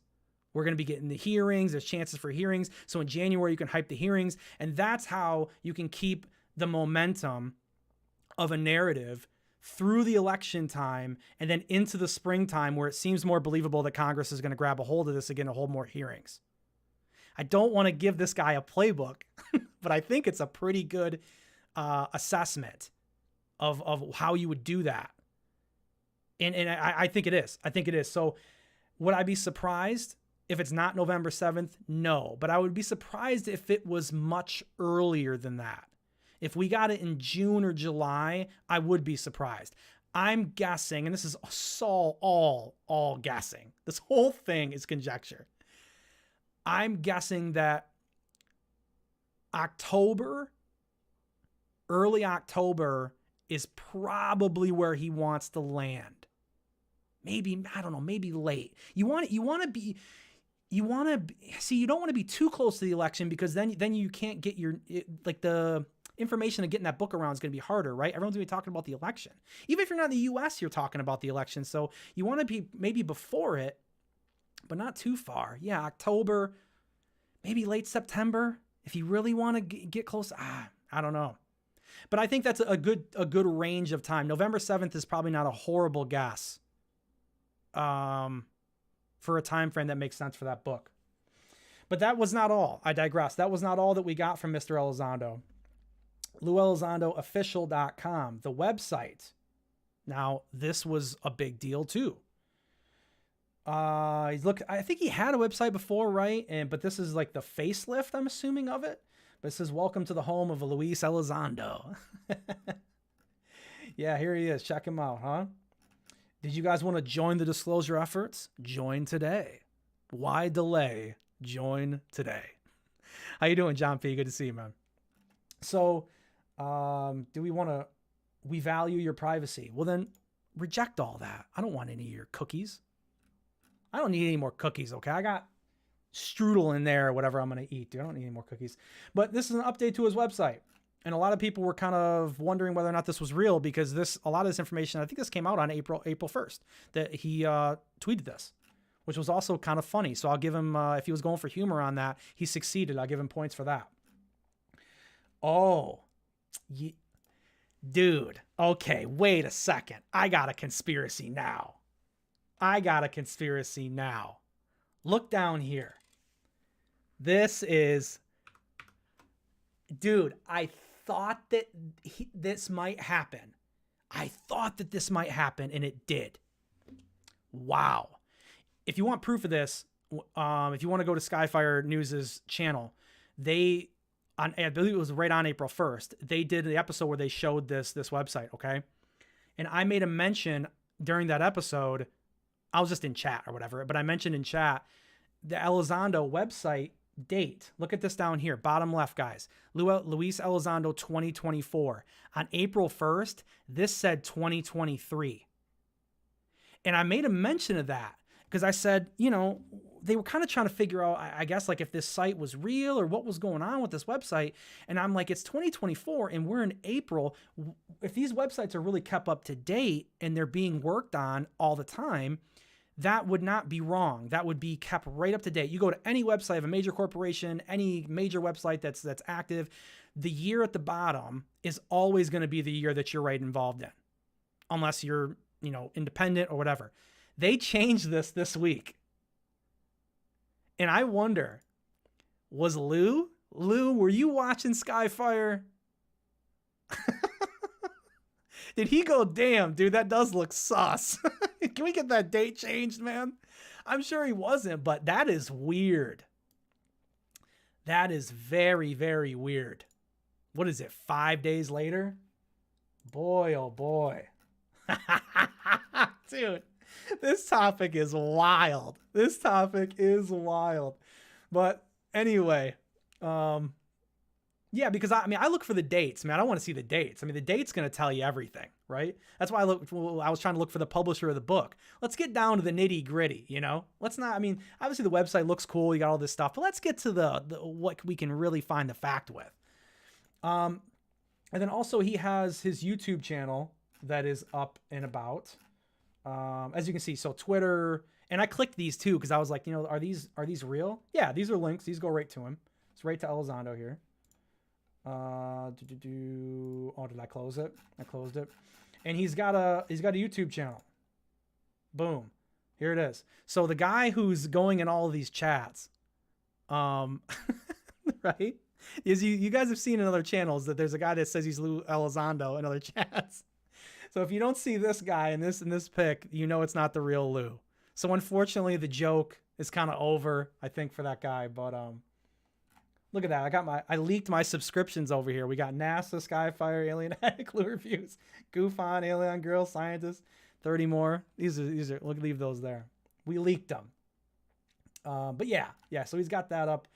we're going to be getting the hearings. There's chances for hearings. So in January, you can hype the hearings. And that's how you can keep the momentum of a narrative through the election time and then into the springtime, where it seems more believable that Congress is going to grab a hold of this again and hold more hearings. I don't want to give this guy a playbook, but I think it's a pretty good assessment of how you would do that. And I think it is. I think it is. So would I be surprised if it's not November 7th? No, but I would be surprised if it was much earlier than that. If we got it in June or July, I would be surprised. I'm guessing, and this is all guessing. This whole thing is conjecture. I'm guessing that early October is probably where he wants to land. Maybe, I don't know, maybe late. You don't want to be too close to the election, because then you can't get the information of getting that book around is going to be harder, right? Everyone's going to be talking about the election. Even if you're not in the US, you're talking about the election. So you want to be maybe before it, but not too far. Yeah, October, maybe late September. If you really want to get close, I don't know. But I think that's a good range of time. November 7th is probably not a horrible guess for a time frame that makes sense for that book. But that was not all. I digress. That was not all that we got from Mr. Elizondo. LouElizondoofficial.com, the website. Now, this was a big deal too. I think he had a website before, right? But this is like the facelift, I'm assuming, of it. But it says, welcome to the home of Luis Elizondo. Yeah, here he is. Check him out, huh? Did you guys want to join the disclosure efforts? Join today. Why delay? Join today. How you doing, John P? Good to see you, man. So, we value your privacy. Well, then reject all that. I don't want any of your cookies. I don't need any more cookies, okay? I got strudel in there or whatever I'm going to eat, dude. I don't need any more cookies. But this is an update to his website. And a lot of people were kind of wondering whether or not this was real, because a lot of this information, I think this came out on April 1st, that he tweeted this, which was also kind of funny. So I'll give him, if he was going for humor on that, he succeeded. I'll give him points for that. Oh, dude. Okay, wait a second. I got a conspiracy now. Look down here. This is, dude, I thought that this might happen. And it did. Wow. If you want proof of this, if you want to go to Skyfire News's channel, I believe it was right on April 1st, they did the episode where they showed this website, okay? And I made a mention during that episode, I was just in chat or whatever, but I mentioned in chat the Elizondo website date. Look at this down here, bottom left, guys. Luis Elizondo 2024. On April 1st, this said 2023. And I made a mention of that because I said, they were kind of trying to figure out, I guess, like if this site was real or what was going on with this website. And I'm like, it's 2024 and we're in April. If these websites are really kept up to date and they're being worked on all the time, that would not be wrong. That would be kept right up to date. You go to any website of a major corporation, any major website that's active, the year at the bottom is always going to be the year that you're right involved in, unless you're, independent or whatever. They changed this week. And I wonder, was Lou, were you watching Skyfire? Did he go, damn, dude, that does look sus. Can we get that date changed, man? I'm sure he wasn't, but that is weird. That is very, very weird. What is it, 5 days later? Boy, oh boy. Dude, this topic is wild. But anyway, yeah, because I look for the dates, man. I want to see the dates. The date's going to tell you everything, right? That's why I was trying to look for the publisher of the book. Let's get down to the nitty gritty, Let's not, obviously the website looks cool. You got all this stuff, but let's get to the what we can really find the fact with. And then also he has his YouTube channel that is up and about. As you can see, so Twitter, and I clicked these too because I was like, are these real? Yeah, these are links. These go right to him. It's right to Elizondo here. Oh, did I close it? I closed it. And he's got a YouTube channel. Boom. Here it is. So the guy who's going in all of these chats, right? Is you guys have seen in other channels that there's a guy that says he's Lou Elizondo in other chats. So if you don't see this guy in this pic, it's not the real Lou. So unfortunately the joke is kind of over, I think, for that guy, but look at that. I leaked my subscriptions over here. We got NASA, Skyfire, Alien Attic, Lou Reviews, Goof On, Alien Girl, Scientist, 30 more. These are we'll leave those there. We leaked them. But yeah, so he's got that up.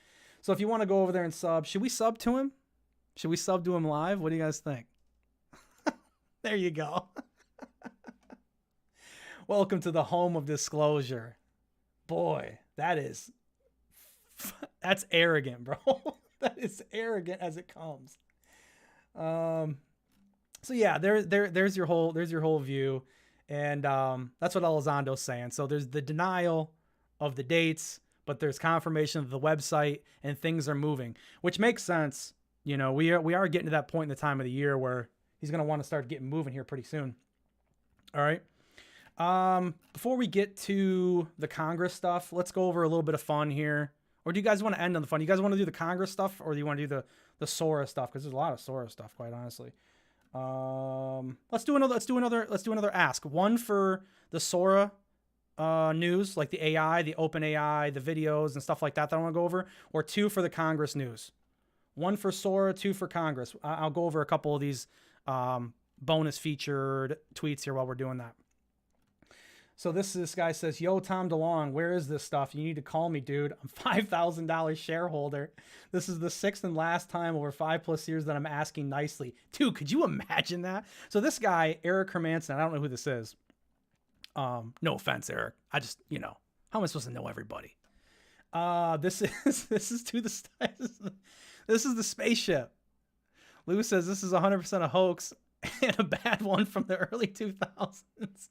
So if you want to go over there and sub, should we sub to him? Should we sub to him live? What do you guys think? There you go. Welcome to the home of disclosure. Boy, that's arrogant, bro. That is arrogant as it comes. So yeah, there's your whole view. And that's what Elizondo's saying. So there's the denial of the dates, but there's confirmation of the website and things are moving, which makes sense. We are getting to that point in the time of the year where he's going to want to start getting moving here pretty soon. All right. Before we get to the Congress stuff, let's go over a little bit of fun here. Or do you guys want to end on the fun? You guys want to do the Congress stuff, or do you want to do the Sora stuff? Because there's a lot of Sora stuff, quite honestly. Let's do another ask. One for the Sora news, like the AI, the open AI, the videos and stuff like that I want to go over, or two for the Congress news. One for Sora, two for Congress. I'll go over a couple of these bonus featured tweets here while we're doing that. So this guy says, yo, Tom DeLong, where is this stuff? You need to call me, dude. I'm $5,000 shareholder. This is the sixth and last time over 5+ years that I'm asking nicely. Dude, could you imagine that? So this guy, Eric Hermanson, I don't know who this is. No offense, Eric. I just, how am I supposed to know everybody? This is the spaceship. Lou says this is 100% a hoax and a bad one from the early 2000s.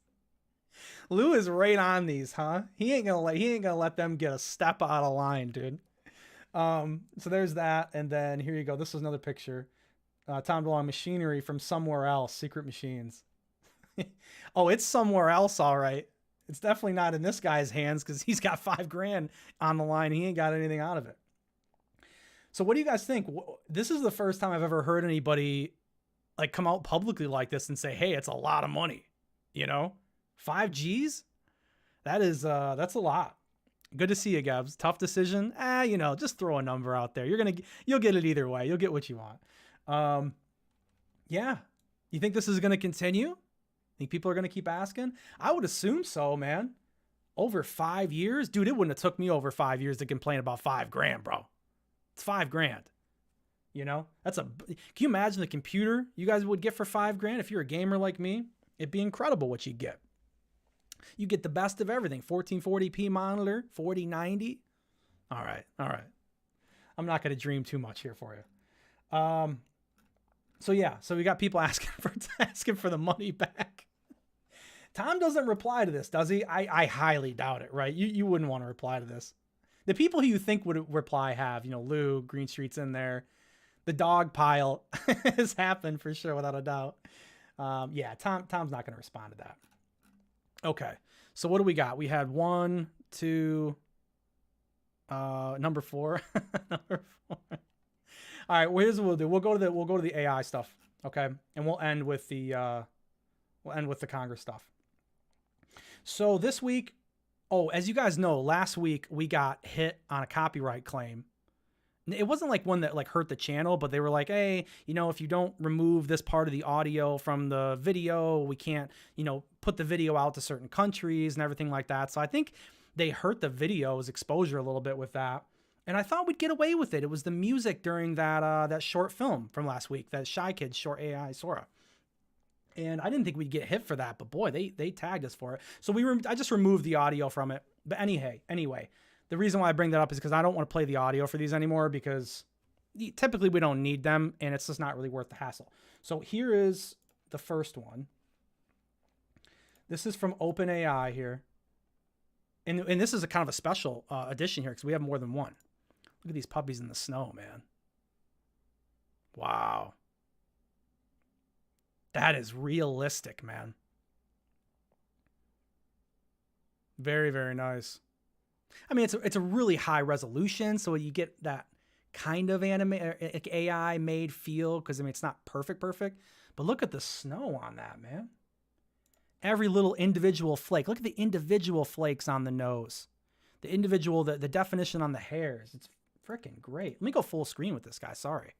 Lou is right on these, huh? He ain't gonna let them get a step out of line, dude. So there's that, and then here you go. This is another picture. Tom DeLonge machinery from somewhere else. Secret machines. Oh, it's somewhere else, all right. It's definitely not in this guy's hands because he's got $5,000 on the line. He ain't got anything out of it. So what do you guys think? This is the first time I've ever heard anybody like come out publicly like this and say, hey, it's a lot of money. You know, 5 G's? That is, that's a lot. Good to see you, Gabs. Tough decision. You know, just throw a number out there. You'll get it either way. You'll get what you want. Yeah. You think this is going to continue? Think people are going to keep asking? I would assume so, man. Over 5 years? Dude, it wouldn't have took me over 5 years to complain about $5,000, bro. It's $5,000. You know, can you imagine the computer you guys would get for $5,000 if you're a gamer like me? It'd be incredible what you get. You get the best of everything. 1440p monitor, 4090. All right. I'm not going to dream too much here for you. So yeah, so we got people asking for the money back. Tom doesn't reply to this, does he? I highly doubt it, right? You wouldn't want to reply to this. The people who you think would reply have, you know, Lou, Green Street's in there. The dog pile has happened for sure, without a doubt. Yeah, Tom's not going to respond to that. Okay, so what do we got? We had 1, 2, number 4. Number 4. All right, well, here's what we'll do. We'll go to the AI stuff, okay, and we'll end with the Congress stuff. So this week, as you guys know, last week we got hit on a copyright claim. It wasn't like one that like hurt the channel, but they were like, hey, you know, if you don't remove this part of the audio from the video, we can't, you know, put the video out to certain countries and everything like that. So I think they hurt the video's exposure a little bit with that. And I thought we'd get away with it. It was the music during that short film from last week, that Shy Kids short AI Sora. And I didn't think we'd get hit for that, but boy, they tagged us for it. So I just removed the audio from it. But anyway, the reason why I bring that up is because I don't want to play the audio for these anymore because typically we don't need them and it's just not really worth the hassle. So here is the first one. This is from OpenAI here. And this is a kind of a special edition here because we have more than one. Look at these puppies in the snow, man. Wow. That is realistic, man. Very, very nice. I mean, it's a really high resolution, so you get that kind of AI made feel because, I mean, it's not perfect, but look at the snow on that, man. Every little individual flake. Look at the individual flakes on the nose. The definition on the hairs. It's freaking great. Let me go full screen with this guy. Sorry.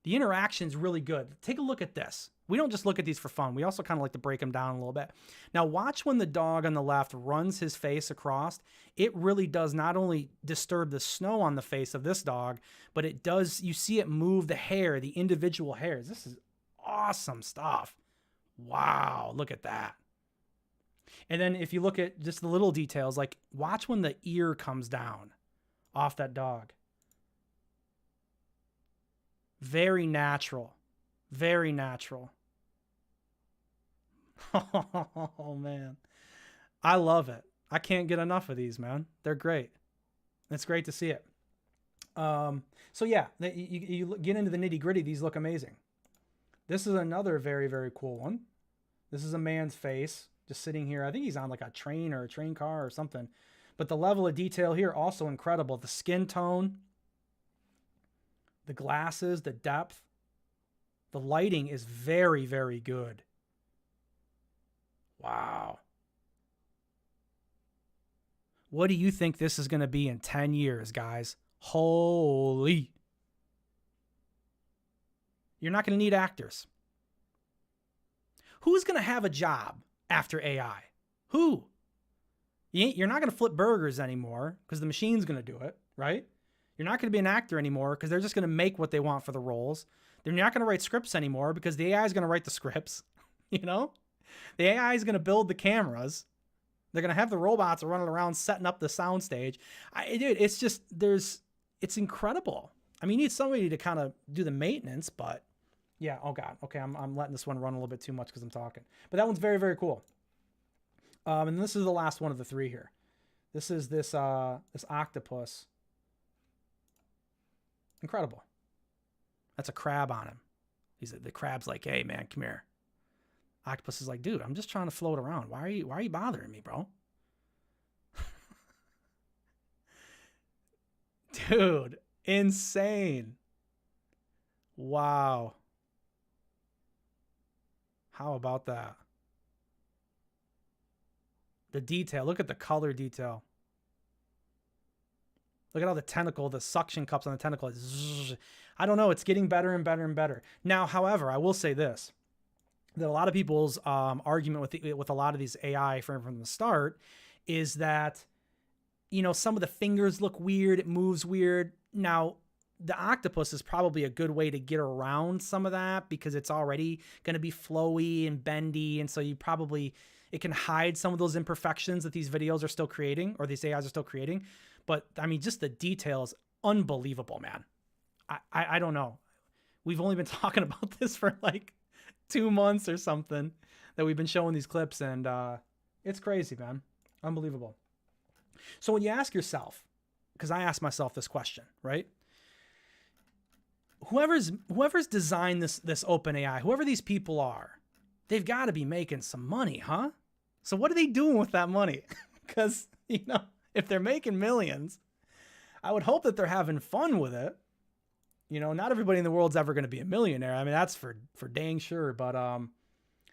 The interaction's really good. Take a look at this. We don't just look at these for fun. We also kind of like to break them down a little bit. Now watch when the dog on the left runs his face across. It really does not only disturb the snow on the face of this dog, but it does, you see it move the hair, the individual hairs. This is awesome stuff. Wow, look at that. And then if you look at just the little details, like watch when the ear comes down off that dog. Very natural. Very natural. Oh, man. I love it. I can't get enough of these, man. They're great. It's great to see it. So, yeah, you get into the nitty gritty. These look amazing. This is another very, very cool one. This is a man's face just sitting here. I think he's on like a train or a train car or something. But the level of detail here, also incredible. The skin tone, the glasses, the depth. The lighting is very, very good. Wow. What do you think this is going to be in 10 years, guys? Holy. You're not going to need actors. Who's going to have a job after AI? Who? You're not going to flip burgers anymore because the machine's going to do it, right? You're not going to be an actor anymore because they're just going to make what they want for the roles. They're not going to write scripts anymore because the AI is going to write the scripts, you know? The AI is going to build the cameras. They're going to have the robots running around setting up the soundstage. Dude, it's just, it's incredible. I mean, you need somebody to kind of do the maintenance, but yeah. Oh God. Okay. I'm letting this one run a little bit too much because I'm talking, but that one's very, very cool. And this is the last one of the three here. This is this octopus. Incredible. That's a crab on him. The crab's like, hey man, come here. Octopus is like, dude, I'm just trying to float around. Why are you bothering me, bro? Dude, insane. Wow. How about that? The detail. Look at the color detail. Look at all the tentacle, the suction cups on the tentacle. I don't know. It's getting better and better and better. Now, however, I will say this, that a lot of people's argument with a lot of these AI from the start is that, you know, some of the fingers look weird. It moves weird. Now, the octopus is probably a good way to get around some of that because it's already going to be flowy and bendy. And so it can hide some of those imperfections that these videos are still creating, or these AIs are still creating. But I mean, just the details, unbelievable, man. I don't know. We've only been talking about this for like 2 months or something that we've been showing these clips, and it's crazy, man. Unbelievable. So when you ask yourself, because I ask myself this question, right? Whoever's designed this OpenAI, whoever these people are, they've got to be making some money, huh? So what are they doing with that money? Because, you know, if they're making millions, I would hope that they're having fun with it. You know, not everybody in the world's ever going to be a millionaire. I mean, that's for dang sure. But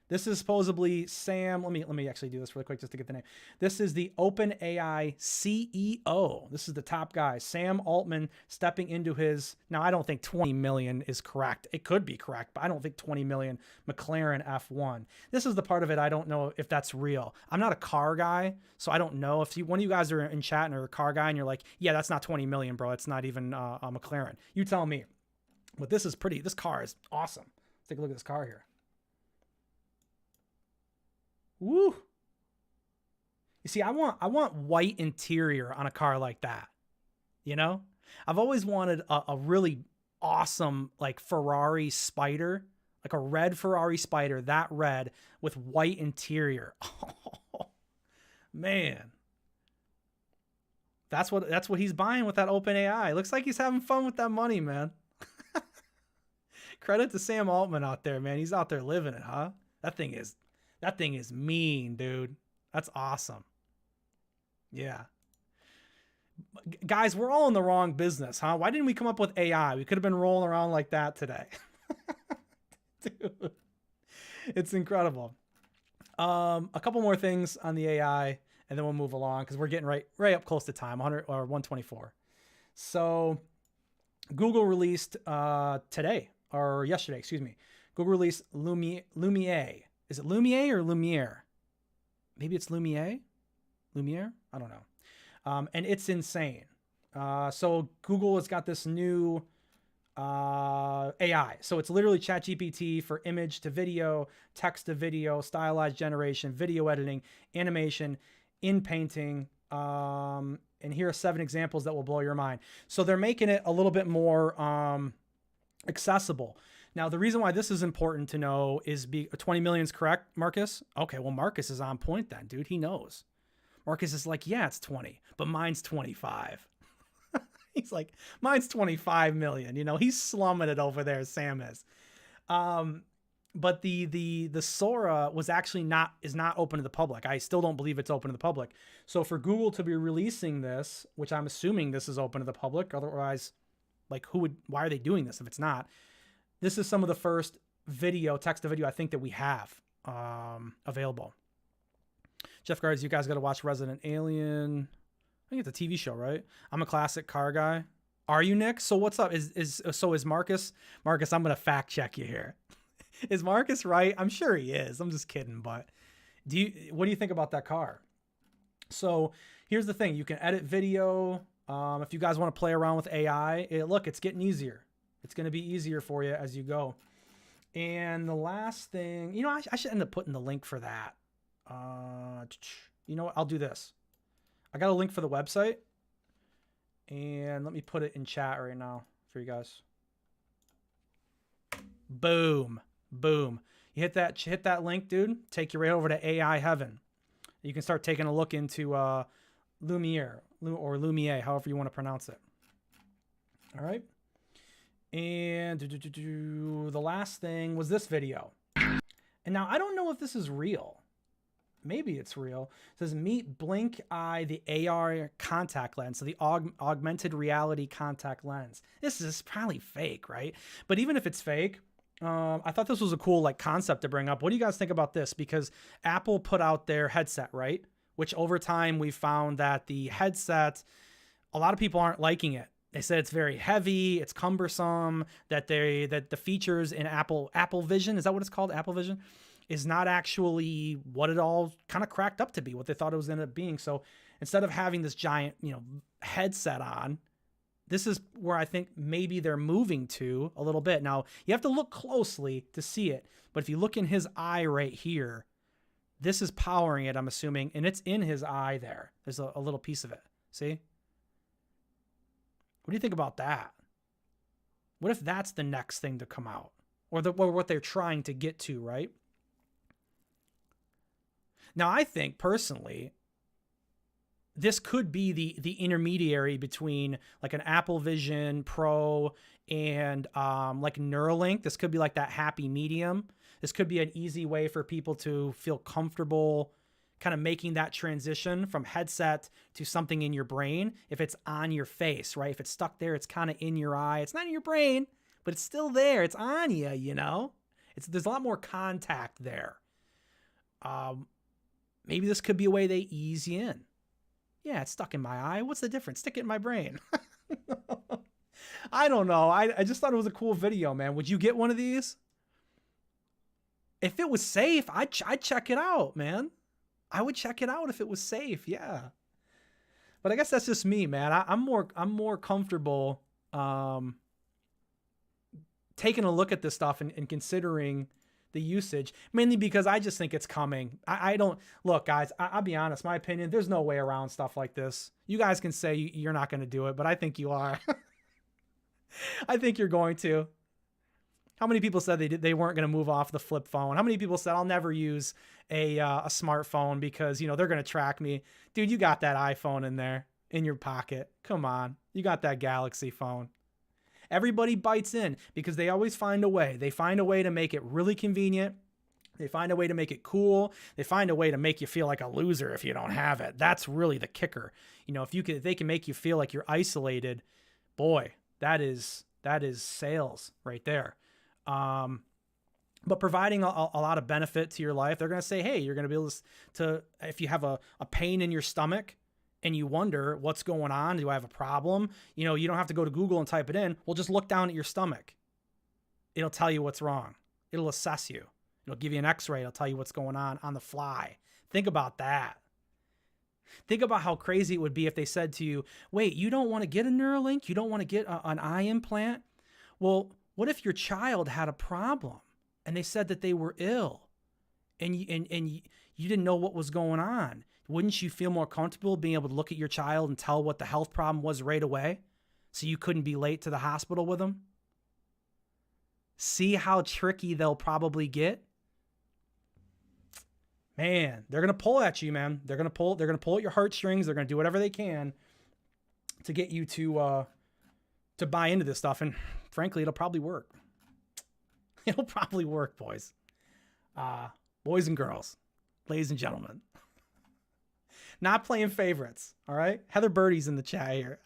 this is supposedly Sam. Let me actually do this really quick just to get the name. This is the OpenAI CEO. This is the top guy, Sam Altman, stepping into his. Now, I don't think 20 million is correct. It could be correct, but I don't think 20 million McLaren F1. This is the part of it I don't know if that's real. I'm not a car guy, so I don't know. If one of you guys are in chat and are a car guy and you're like, yeah, that's not 20 million, bro. It's not even a McLaren. You tell me. But this is pretty. This car is awesome. Let's take a look at this car here. Woo! You see, I want white interior on a car like that. You know, I've always wanted a really awesome like Ferrari Spider, like a red Ferrari Spider, that red with white interior. Oh, man, that's what he's buying with that OpenAI. Looks like he's having fun with that money, man. Credit to Sam Altman out there, man. He's out there living it, huh? That thing is mean, dude. That's awesome. Yeah. Guys, we're all in the wrong business, huh? Why didn't we come up with AI? We could have been rolling around like that today. Dude, it's incredible. A couple more things on the AI, and then we'll move along because we're getting right up close to time, 100 or 124. So Google released today, or yesterday, excuse me. Google released Lumiere. Is it Lumiere or Lumiere? Maybe it's Lumiere? Lumiere? I don't know. And it's insane. So Google has got this new AI. So it's literally ChatGPT for image to video, text to video, stylized generation, video editing, animation, in painting. And here are 7 examples that will blow your mind. So they're making it a little bit more accessible. Now, the reason why this is important to know is 20 million is correct, Marcus? Okay, well, Marcus is on point then, dude. He knows. Marcus is like, yeah, it's 20, but mine's 25. He's like, mine's 25 million. You know, he's slumming it over there, Sam is. But the Sora was actually is not open to the public. I still don't believe it's open to the public. So for Google to be releasing this, which I'm assuming this is open to the public, otherwise, like, why are they doing this if it's not? This is some of the first text to video, I think, that we have available. Jeff Guards, you guys got to watch Resident Alien. I think it's a TV show, right? I'm a classic car guy. Are you, Nick? So what's up? Is Marcus? Marcus, I'm going to fact check you here. Is Marcus right? I'm sure he is. I'm just kidding. But what do you think about that car? So here's the thing. You can edit video. If you guys want to play around with AI, look, it's getting easier. It's going to be easier for you as you go. And the last thing, you know, I should end up putting the link for that. You know what? I'll do this. I got a link for the website. And let me put it in chat right now for you guys. Boom. Boom. You hit that link, dude. Take you right over to AI Heaven. You can start taking a look into Lumiere or Lumiere, however you want to pronounce it. All right. And the last thing was this video. And now I don't know if this is real. Maybe it's real. It says meet Blink Eye, the AR contact lens. So the augmented reality contact lens. This is probably fake, right? But even if it's fake, I thought this was a cool like concept to bring up. What do you guys think about this? Because Apple put out their headset, right? Which over time we found that the headset, a lot of people aren't liking it. They said it's very heavy, it's cumbersome, that the features in Apple Vision, is that what it's called? Apple Vision is not actually what it all kind of cracked up to be, what they thought it was ended up being. So instead of having this giant, headset on, this is where I think maybe they're moving to a little bit. Now, you have to look closely to see it, but if you look in his eye right here, this is powering it, I'm assuming, and it's in his eye there. There's a little piece of it. See? What do you think about that? What if that's the next thing to come out? Or what they're trying to get to, right? Now, I think, personally, this could be the intermediary between like an Apple Vision Pro and like Neuralink. This could be like that happy medium. This could be an easy way for people to feel comfortable kind of making that transition from headset to something in your brain. If it's on your face, right? If it's stuck there, it's kind of in your eye. It's not in your brain, but it's still there. It's on you, there's a lot more contact there. Maybe this could be a way they ease you in. Yeah, it's stuck in my eye. What's the difference? Stick it in my brain. I don't know. I just thought it was a cool video, man. Would you get one of these? If it was safe, I'd check it out, man. I would check it out if it was safe. Yeah. But I guess that's just me, man. I'm more comfortable taking a look at this stuff and considering the usage, mainly because I just think it's coming. I don't look, guys, I'll be honest, my opinion, there's no way around stuff like this. You guys can say you're not going to do it, but I think you are. I think you're going to. How many people said they weren't going to move off the flip phone? How many people said I'll never use a smartphone because, they're going to track me? Dude, you got that iPhone in there in your pocket. Come on. You got that Galaxy phone. Everybody bites in because they always find a way. They find a way to make it really convenient. They find a way to make it cool. They find a way to make you feel like a loser if you don't have it. That's really the kicker. If they can make you feel like you're isolated, boy, that is sales right there. But providing a lot of benefit to your life, they're going to say, hey, you're going to be able to, if you have a pain in your stomach and you wonder what's going on, do I have a problem? You don't have to go to Google and type it in. Well, just look down at your stomach. It'll tell you what's wrong. It'll assess you. It'll give you an x-ray. It'll tell you what's going on the fly. Think about that. Think about how crazy it would be if they said to you, wait, you don't want to get a Neuralink? You don't want to get an eye implant? Well, what if your child had a problem and they said that they were ill and you didn't know what was going on? Wouldn't you feel more comfortable being able to look at your child and tell what the health problem was right away so you couldn't be late to the hospital with them? See how tricky they'll probably get? Man, they're going to pull at you, man. They're going to pull at your heartstrings. They're going to do whatever they can to get you to buy into this stuff. And frankly, it'll probably work. It'll probably work, boys. Boys and girls, ladies and gentlemen. Not playing favorites, all right? Heather Birdie's in the chat here.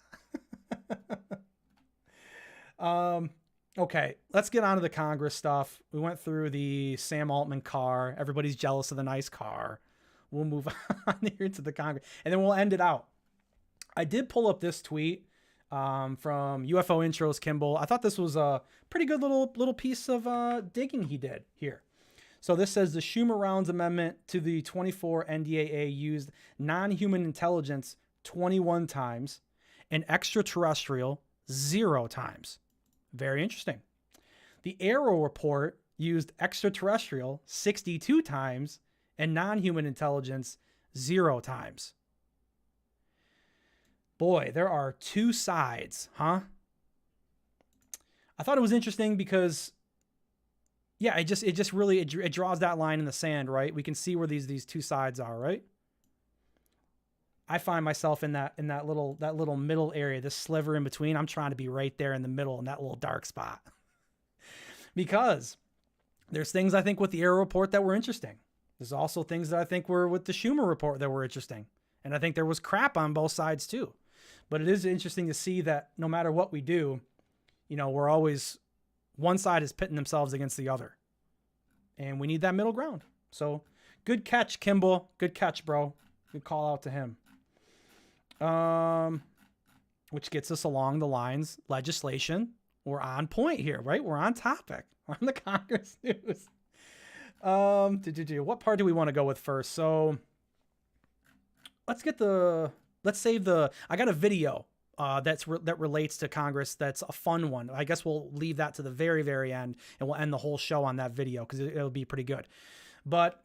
Okay, let's get on to the Congress stuff. We went through the Sam Altman car. Everybody's jealous of the nice car. We'll move on here to the Congress, and then we'll end it out. I did pull up this tweet from UFO Intros Kimball. I thought this was a pretty good little piece of digging he did here. So this says the Schumer Rounds Amendment to the 24 NDAA used non-human intelligence 21 times and extraterrestrial 0 times. Very interesting. The AARO report used extraterrestrial 62 times and non-human intelligence 0 times. Boy, there are two sides, huh? I thought it was interesting because, yeah, it draws that line in the sand, right? We can see where these two sides are, right? I find myself in that little middle area, this sliver in between. I'm trying to be right there in the middle in that little dark spot. Because there's things I think with the AARO report that were interesting. There's also things that I think were with the Schumer report that were interesting. And I think there was crap on both sides too. But it is interesting to see that no matter what we do, we're always, one side is pitting themselves against the other. And we need that middle ground. So good catch, Kimball. Good catch, bro. Good call out to him. Which gets us along the lines, legislation. We're on point here, right? We're on topic. We're on the Congress news. What part do we want to go with first? So let's save I got a video that relates to Congress. That's a fun one. I guess we'll leave that to the very, very end, and we'll end the whole show on that video because it'll be pretty good. But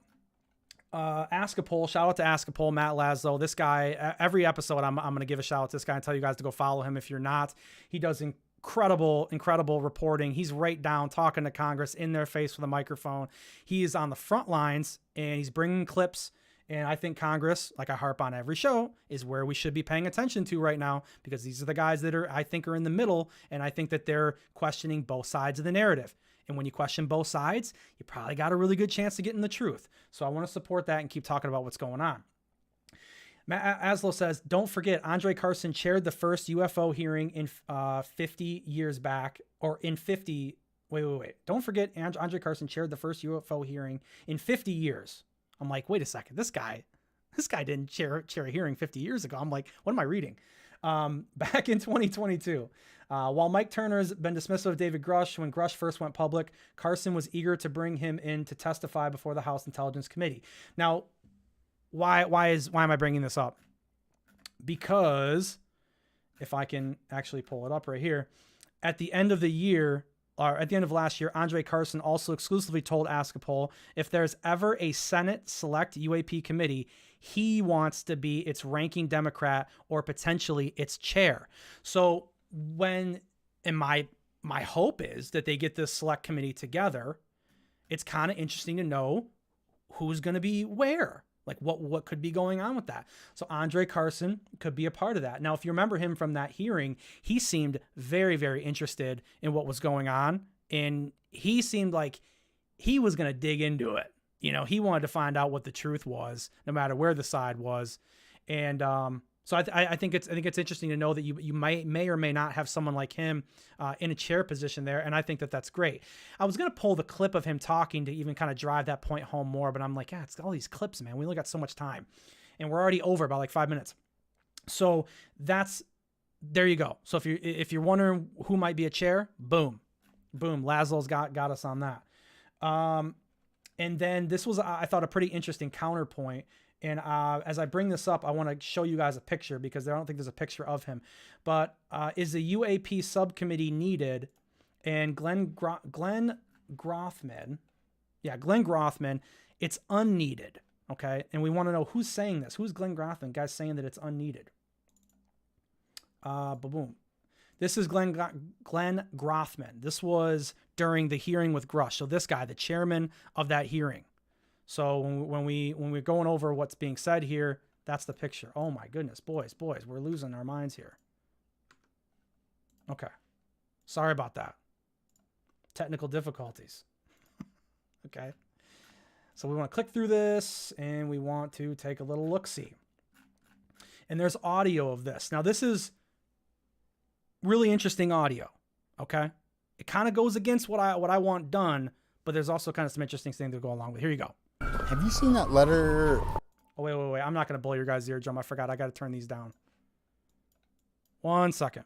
Ask a Poll, shout out to Ask a Poll, Matt Laszlo. This guy, every episode, I'm going to give a shout out to this guy and tell you guys to go follow him if you're not. He does incredible reporting. He's right down talking to Congress in their face with a microphone. He is on the front lines and he's bringing clips. And I think Congress, like I harp on every show, is where we should be paying attention to right now, because these are the guys that I think are in the middle. And I think that they're questioning both sides of the narrative. And when you question both sides, you probably got a really good chance to get in the truth. So I want to support that and keep talking about what's going on. Matt Aslow says, don't forget, Andre Carson chaired the first UFO hearing in 50 years back, or in 50. Wait. Don't forget, Andre Carson chaired the first UFO hearing in 50 years. I'm like, wait a second. This guy didn't chair a hearing 50 years ago. I'm like, what am I reading? Back in 2022, while Mike Turner's been dismissive of David Grush when Grush first went public, Carson was eager to bring him in to testify before the House Intelligence Committee. Now, why am I bringing this up? Because if I can actually pull it up right here, at the end of the year, or at the end of last year, Andre Carson also exclusively told Ask a Poll if there's ever a Senate Select UAP committee, he wants to be its ranking Democrat or potentially its chair. So my hope is that they get this select committee together. It's kind of interesting to know who's going to be where. Like what could be going on with that. So Andre Carson could be a part of that. Now, if you remember him from that hearing, he seemed very, very interested in what was going on. And he seemed like he was going to dig into it. He wanted to find out what the truth was, no matter where the side was. And so I think it's interesting to know that you may or may not have someone like him in a chair position there, and I think that that's great. I was gonna pull the clip of him talking to even kind of drive that point home more, but I'm like, it's all these clips, man. We only got so much time, and we're already over by like 5 minutes. So there you go. So if you're wondering who might be a chair, boom, Laszlo's got us on that. And then this was, I thought, a pretty interesting counterpoint. And as I bring this up, I want to show you guys a picture because I don't think there's a picture of him. But is the UAP subcommittee needed? And Glenn Grothman, it's unneeded. Okay, and we want to know who's saying this. Who's Glenn Grothman? Guys saying that it's unneeded. Boom. This is Glenn Grothman. This was during the hearing with Grush. So this guy, the chairman of that hearing. So when we're going over what's being said here, that's the picture. Oh my goodness, boys, we're losing our minds here. Okay. Sorry about that. Technical difficulties. Okay. So we want to click through this and we want to take a little look-see. And there's audio of this. Now this is really interesting audio. Okay. It kind of goes against what I want done, but there's also kind of some interesting things to go along with. Here you go. Have you seen that letter? Oh, wait. I'm not going to blow your guys' eardrum. I forgot. I got to turn these down. 1 second.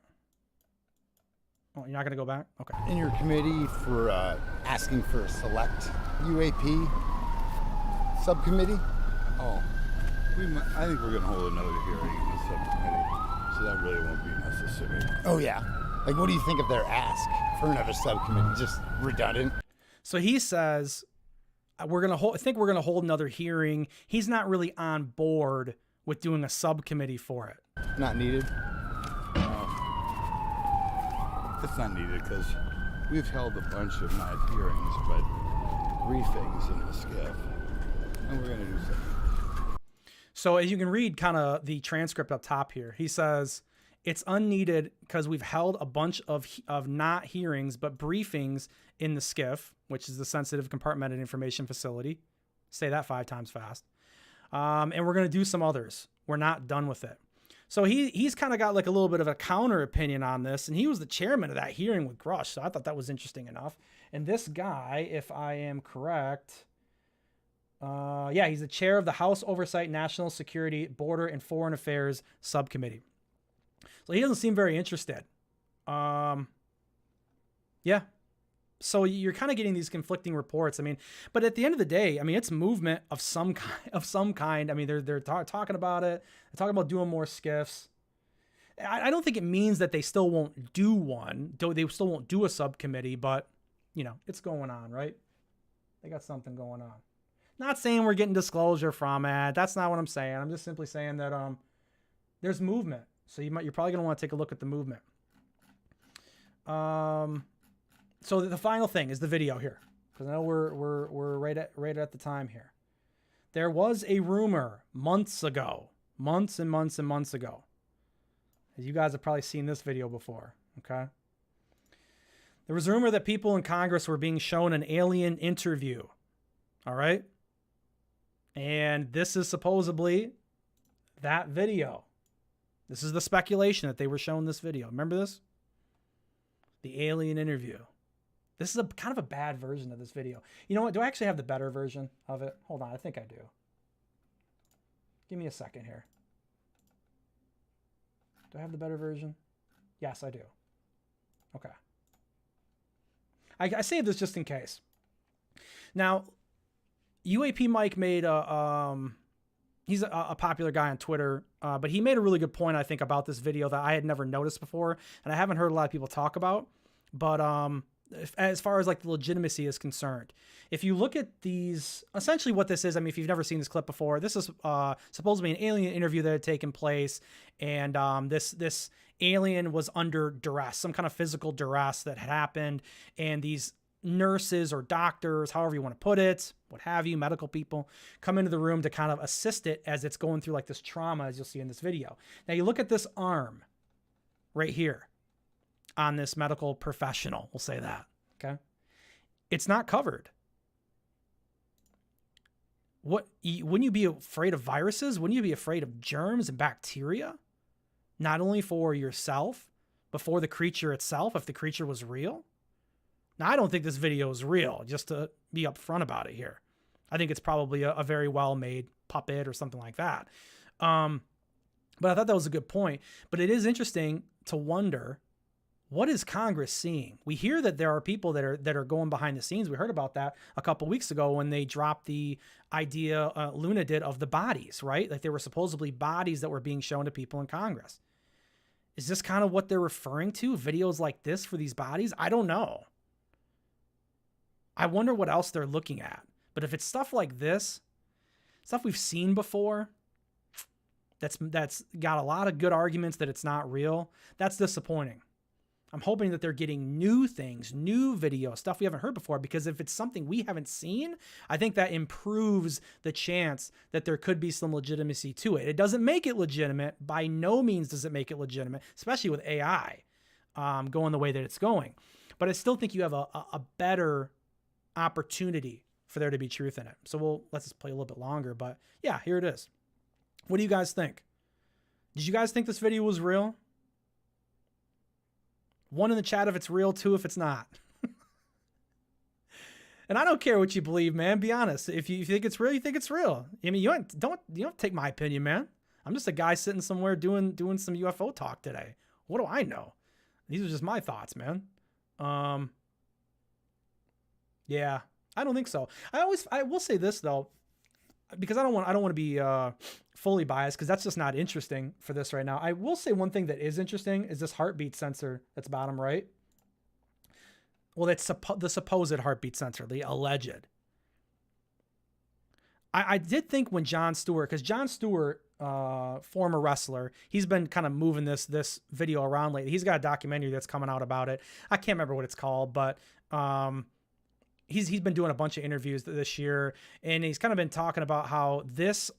Oh, you're not going to go back? Okay. In your committee for asking for a select UAP subcommittee? Oh, I think we're going to hold another hearing in the subcommittee, so that really won't be necessary. Oh, yeah. Like, what do you think of their ask for another subcommittee? Just redundant? So he says, I think we're going to hold another hearing. He's not really on board with doing a subcommittee for it. Not needed? It's not needed because We've held a bunch of not hearings, but briefings in the skiff, and we're going to do something. So as you can read kind of the transcript up top here, he says, it's unneeded because we've held a bunch of not hearings, but briefings in the skiff, which is the sensitive compartmented information facility. Say that 5 times fast. And we're going to do some others. We're not done with it. So he's kind of got like a little bit of a counter opinion on this, and he was the chairman of that hearing with Grush, so I thought that was interesting enough. And this guy, if I am correct, yeah, he's the chair of the House Oversight, National Security, Border, and Foreign Affairs Subcommittee. So he doesn't seem very interested. Yeah. So you're kind of getting these conflicting reports. I mean, but at the end of the day, I mean, it's movement of some kind. I mean, they're talking about it. They're talking about doing more skiffs. I don't think it means that they still won't do one. They still won't do a subcommittee, but you know, it's going on, right? They got something going on. Not saying we're getting disclosure from it. That's not what I'm saying. I'm just simply saying that there's movement. So you're probably going to want to take a look at the movement. So the final thing is the video here, because I know we're right at the time here. There was a rumor months ago, months and months and months ago. You guys have probably seen this video before, okay? There was a rumor that people in Congress were being shown an alien interview, all right? And this is supposedly that video. This is the speculation that they were shown this video. Remember this? The alien interview. This is a kind of a bad version of this video. You know what? Do I actually have the better version of it? Hold on. I think I do. Give me a second here. Do I have the better version? Yes, I do. Okay. I saved this just in case. Now, UAP Mike made he's a popular guy on Twitter, but he made a really good point, I think, about this video that I had never noticed before, and I haven't heard a lot of people talk about. But as far as like the legitimacy is concerned, if you look at these, essentially what this is, I mean, if you've never seen this clip before, this is supposedly an alien interview that had taken place, and this alien was under duress, some kind of physical duress that had happened, and these nurses or doctors, however you want to put it, what have you, medical people, come into the room to kind of assist it as it's going through like this trauma, as you'll see in this video. Now you look at this arm right here on this medical professional, we'll say that, okay? It's not covered. Wouldn't you be afraid of viruses? Wouldn't you be afraid of germs and bacteria? Not only for yourself, but for the creature itself, if the creature was real? Now, I don't think this video is real, just to be upfront about it here. I think it's probably a very well-made puppet or something like that. But I thought that was a good point. But it is interesting to wonder, what is Congress seeing? We hear that there are people that are going behind the scenes. We heard about that a couple weeks ago when they dropped the idea, Luna did, of the bodies, right? Like there were supposedly bodies that were being shown to people in Congress. Is this kind of what they're referring to? Videos like this for these bodies? I don't know. I wonder what else they're looking at. But if it's stuff like this, stuff we've seen before, that's got a lot of good arguments that it's not real, that's disappointing. I'm hoping that they're getting new things, new video, stuff we haven't heard before, because if it's something we haven't seen, I think that improves the chance that there could be some legitimacy to it. It doesn't make it legitimate. By no means does it make it legitimate, especially with AI going the way that it's going. But I still think you have a better opportunity for there to be truth in it. So let's just play a little bit longer, but yeah, here it is. What do you guys think? Did you guys think this video was real? 1 in the chat if it's real, 2 if it's not. And I don't care what you believe, man. Be honest. If you think it's real, you think it's real. I mean, you don't take my opinion, man. I'm just a guy sitting somewhere doing some UFO talk today. What do I know? These are just my thoughts, man. Yeah, I don't think so. I will say this though, because I don't want to be fully biased, because that's just not interesting for this right now. I will say one thing that is interesting is this heartbeat sensor that's bottom right. Well, that's the supposed heartbeat sensor, the alleged. I did think when Jon Stewart, because Jon Stewart former wrestler. He's been kind of moving this video around lately. He's got a documentary that's coming out about it. I can't remember what it's called, but he's been doing a bunch of interviews this year, and he's kind of been talking about how this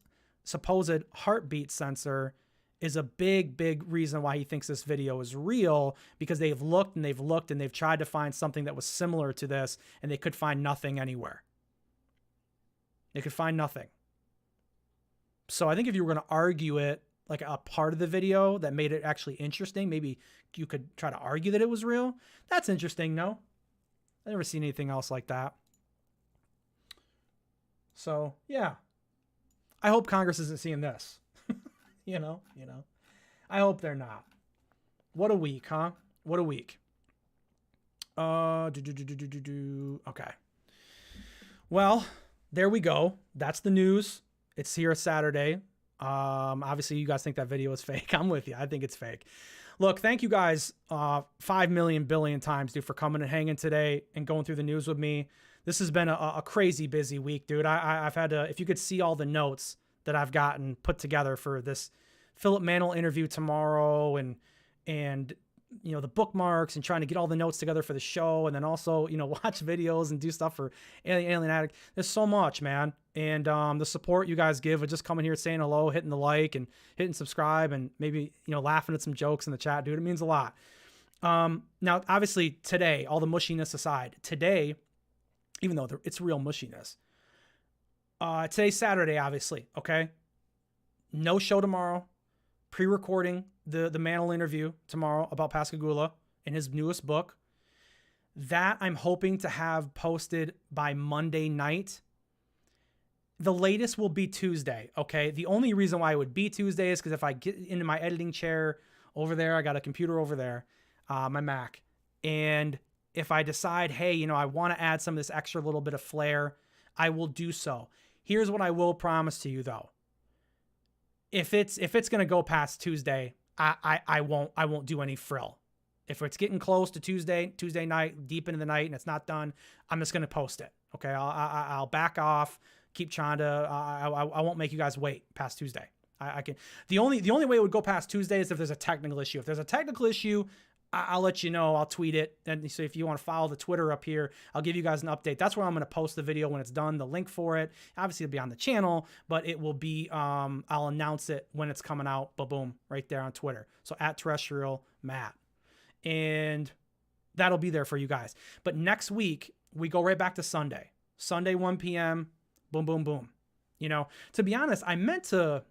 supposed heartbeat sensor is a big reason why he thinks this video is real, because they've looked and they've tried to find something that was similar to this, and they could find nothing anywhere. They could find nothing. So I think if you were going to argue it, like a part of the video that made it actually interesting, maybe you could try to argue that it was real. That's interesting, no? I've never seen anything else like that. So, yeah. I hope Congress isn't seeing this. You know. I hope they're not. What a week, huh? What a week. Okay. Well, there we go. That's the news. It's here Saturday. Obviously, you guys think that video is fake. I'm with you. I think it's fake. Look, thank you guys 5 million billion times, dude, for coming and hanging today and going through the news with me. This has been a crazy busy week, dude. I've had to, if you could see all the notes that I've gotten put together for this Philip Mantle interview tomorrow, and you know, the bookmarks, and trying to get all the notes together for the show, and then also, you know, watch videos and do stuff for Alien Addict. There's so much, man. And the support you guys give with just coming here, saying hello, hitting the like and hitting subscribe, and maybe, you know, laughing at some jokes in the chat, dude, it means a lot. Now, obviously today, all the mushiness aside, today, even though it's real mushiness, today's Saturday, obviously, okay? No show tomorrow. Pre-recording the Mantle interview tomorrow about Pascagoula and his newest book. That I'm hoping to have posted by Monday night. The latest will be Tuesday, okay? The only reason why it would be Tuesday is because if I get into my editing chair over there, I got a computer over there, my Mac, and if I decide, hey, you know, I want to add some of this extra little bit of flair, I will do so. Here's what I will promise to you, though. If it's gonna go past Tuesday, I won't do any frill. If it's getting close to Tuesday night, deep into the night, and it's not done, I'm just gonna post it. Okay, I'll back off. Keep trying to. I won't make you guys wait past Tuesday. I can. The only way it would go past Tuesday is if there's a technical issue. If there's a technical issue, I'll let you know. I'll tweet it. And so if you want to follow the Twitter up here, I'll give you guys an update. That's where I'm going to post the video when it's done. The link for it, obviously, it'll be on the channel, but it will be, I'll announce it when it's coming out. Boom, right there on Twitter. So at Terrestrial Matt. And that'll be there for you guys. But next week, we go right back to Sunday. Sunday, 1 p.m. Boom. You know, to be honest, I meant to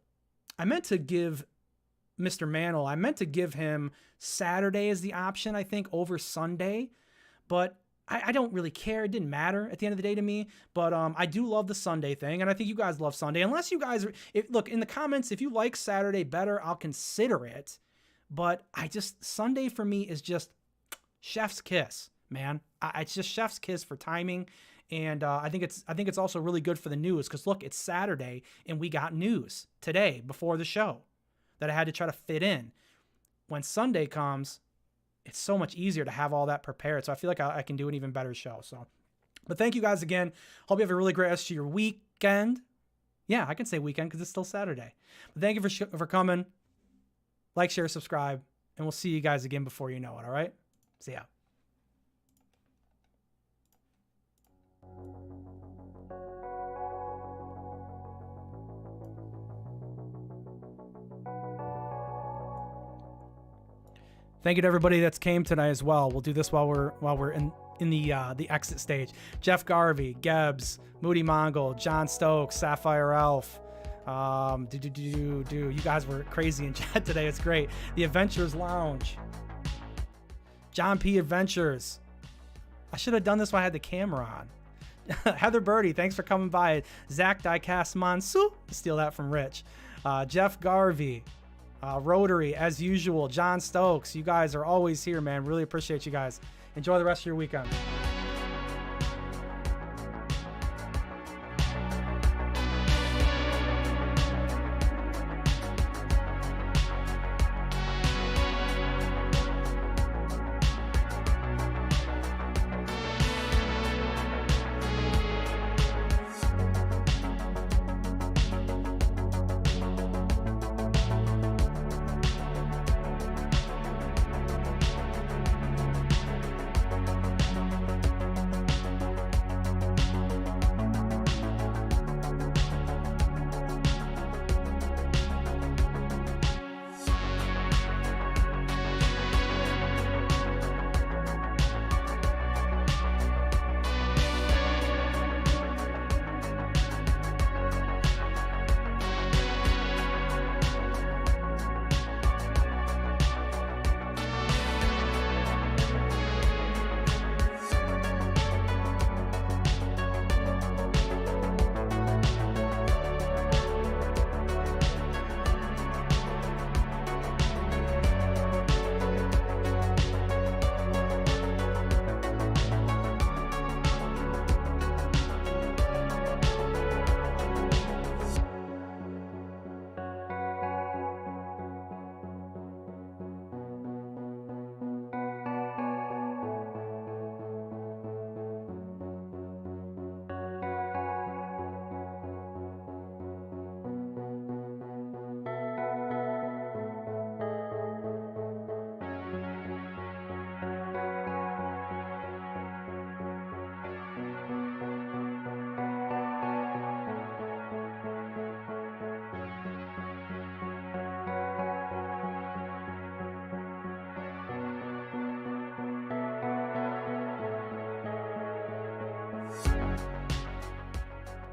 give Mr. Mantle, I meant to give him Saturday as the option, I think, over Sunday, but I don't really care. It didn't matter at the end of the day to me, but I do love the Sunday thing, and I think you guys love Sunday. Unless you guys, look, in the comments, if you like Saturday better, I'll consider it, but Sunday for me is just chef's kiss, man. It's just chef's kiss for timing, and I think it's also really good for the news, because look, it's Saturday, and we got news today before the show that I had to try to fit in. When Sunday comes, it's so much easier to have all that prepared. So I feel like I can do an even better show. So, but thank you guys again. Hope you have a really great rest of your weekend. Yeah, I can say weekend because it's still Saturday. But thank you for coming. Like, share, subscribe, and we'll see you guys again before you know it. All right? See ya. Thank you to everybody that's came tonight as well. We'll do this while we're in the exit stage. Jeff Garvey, Gebs, Moody Mongol, John Stokes, Sapphire Elf. You guys were crazy in chat today. It's great. The Adventures Lounge. John P. Adventures. I should have done this when I had the camera on. Heather Birdie, thanks for coming by. Zach Diecast Mansu. Steal that from Rich. Jeff Garvey. Rotary, as usual. John Stokes, you guys are always here, man. Really appreciate you guys. Enjoy the rest of your weekend.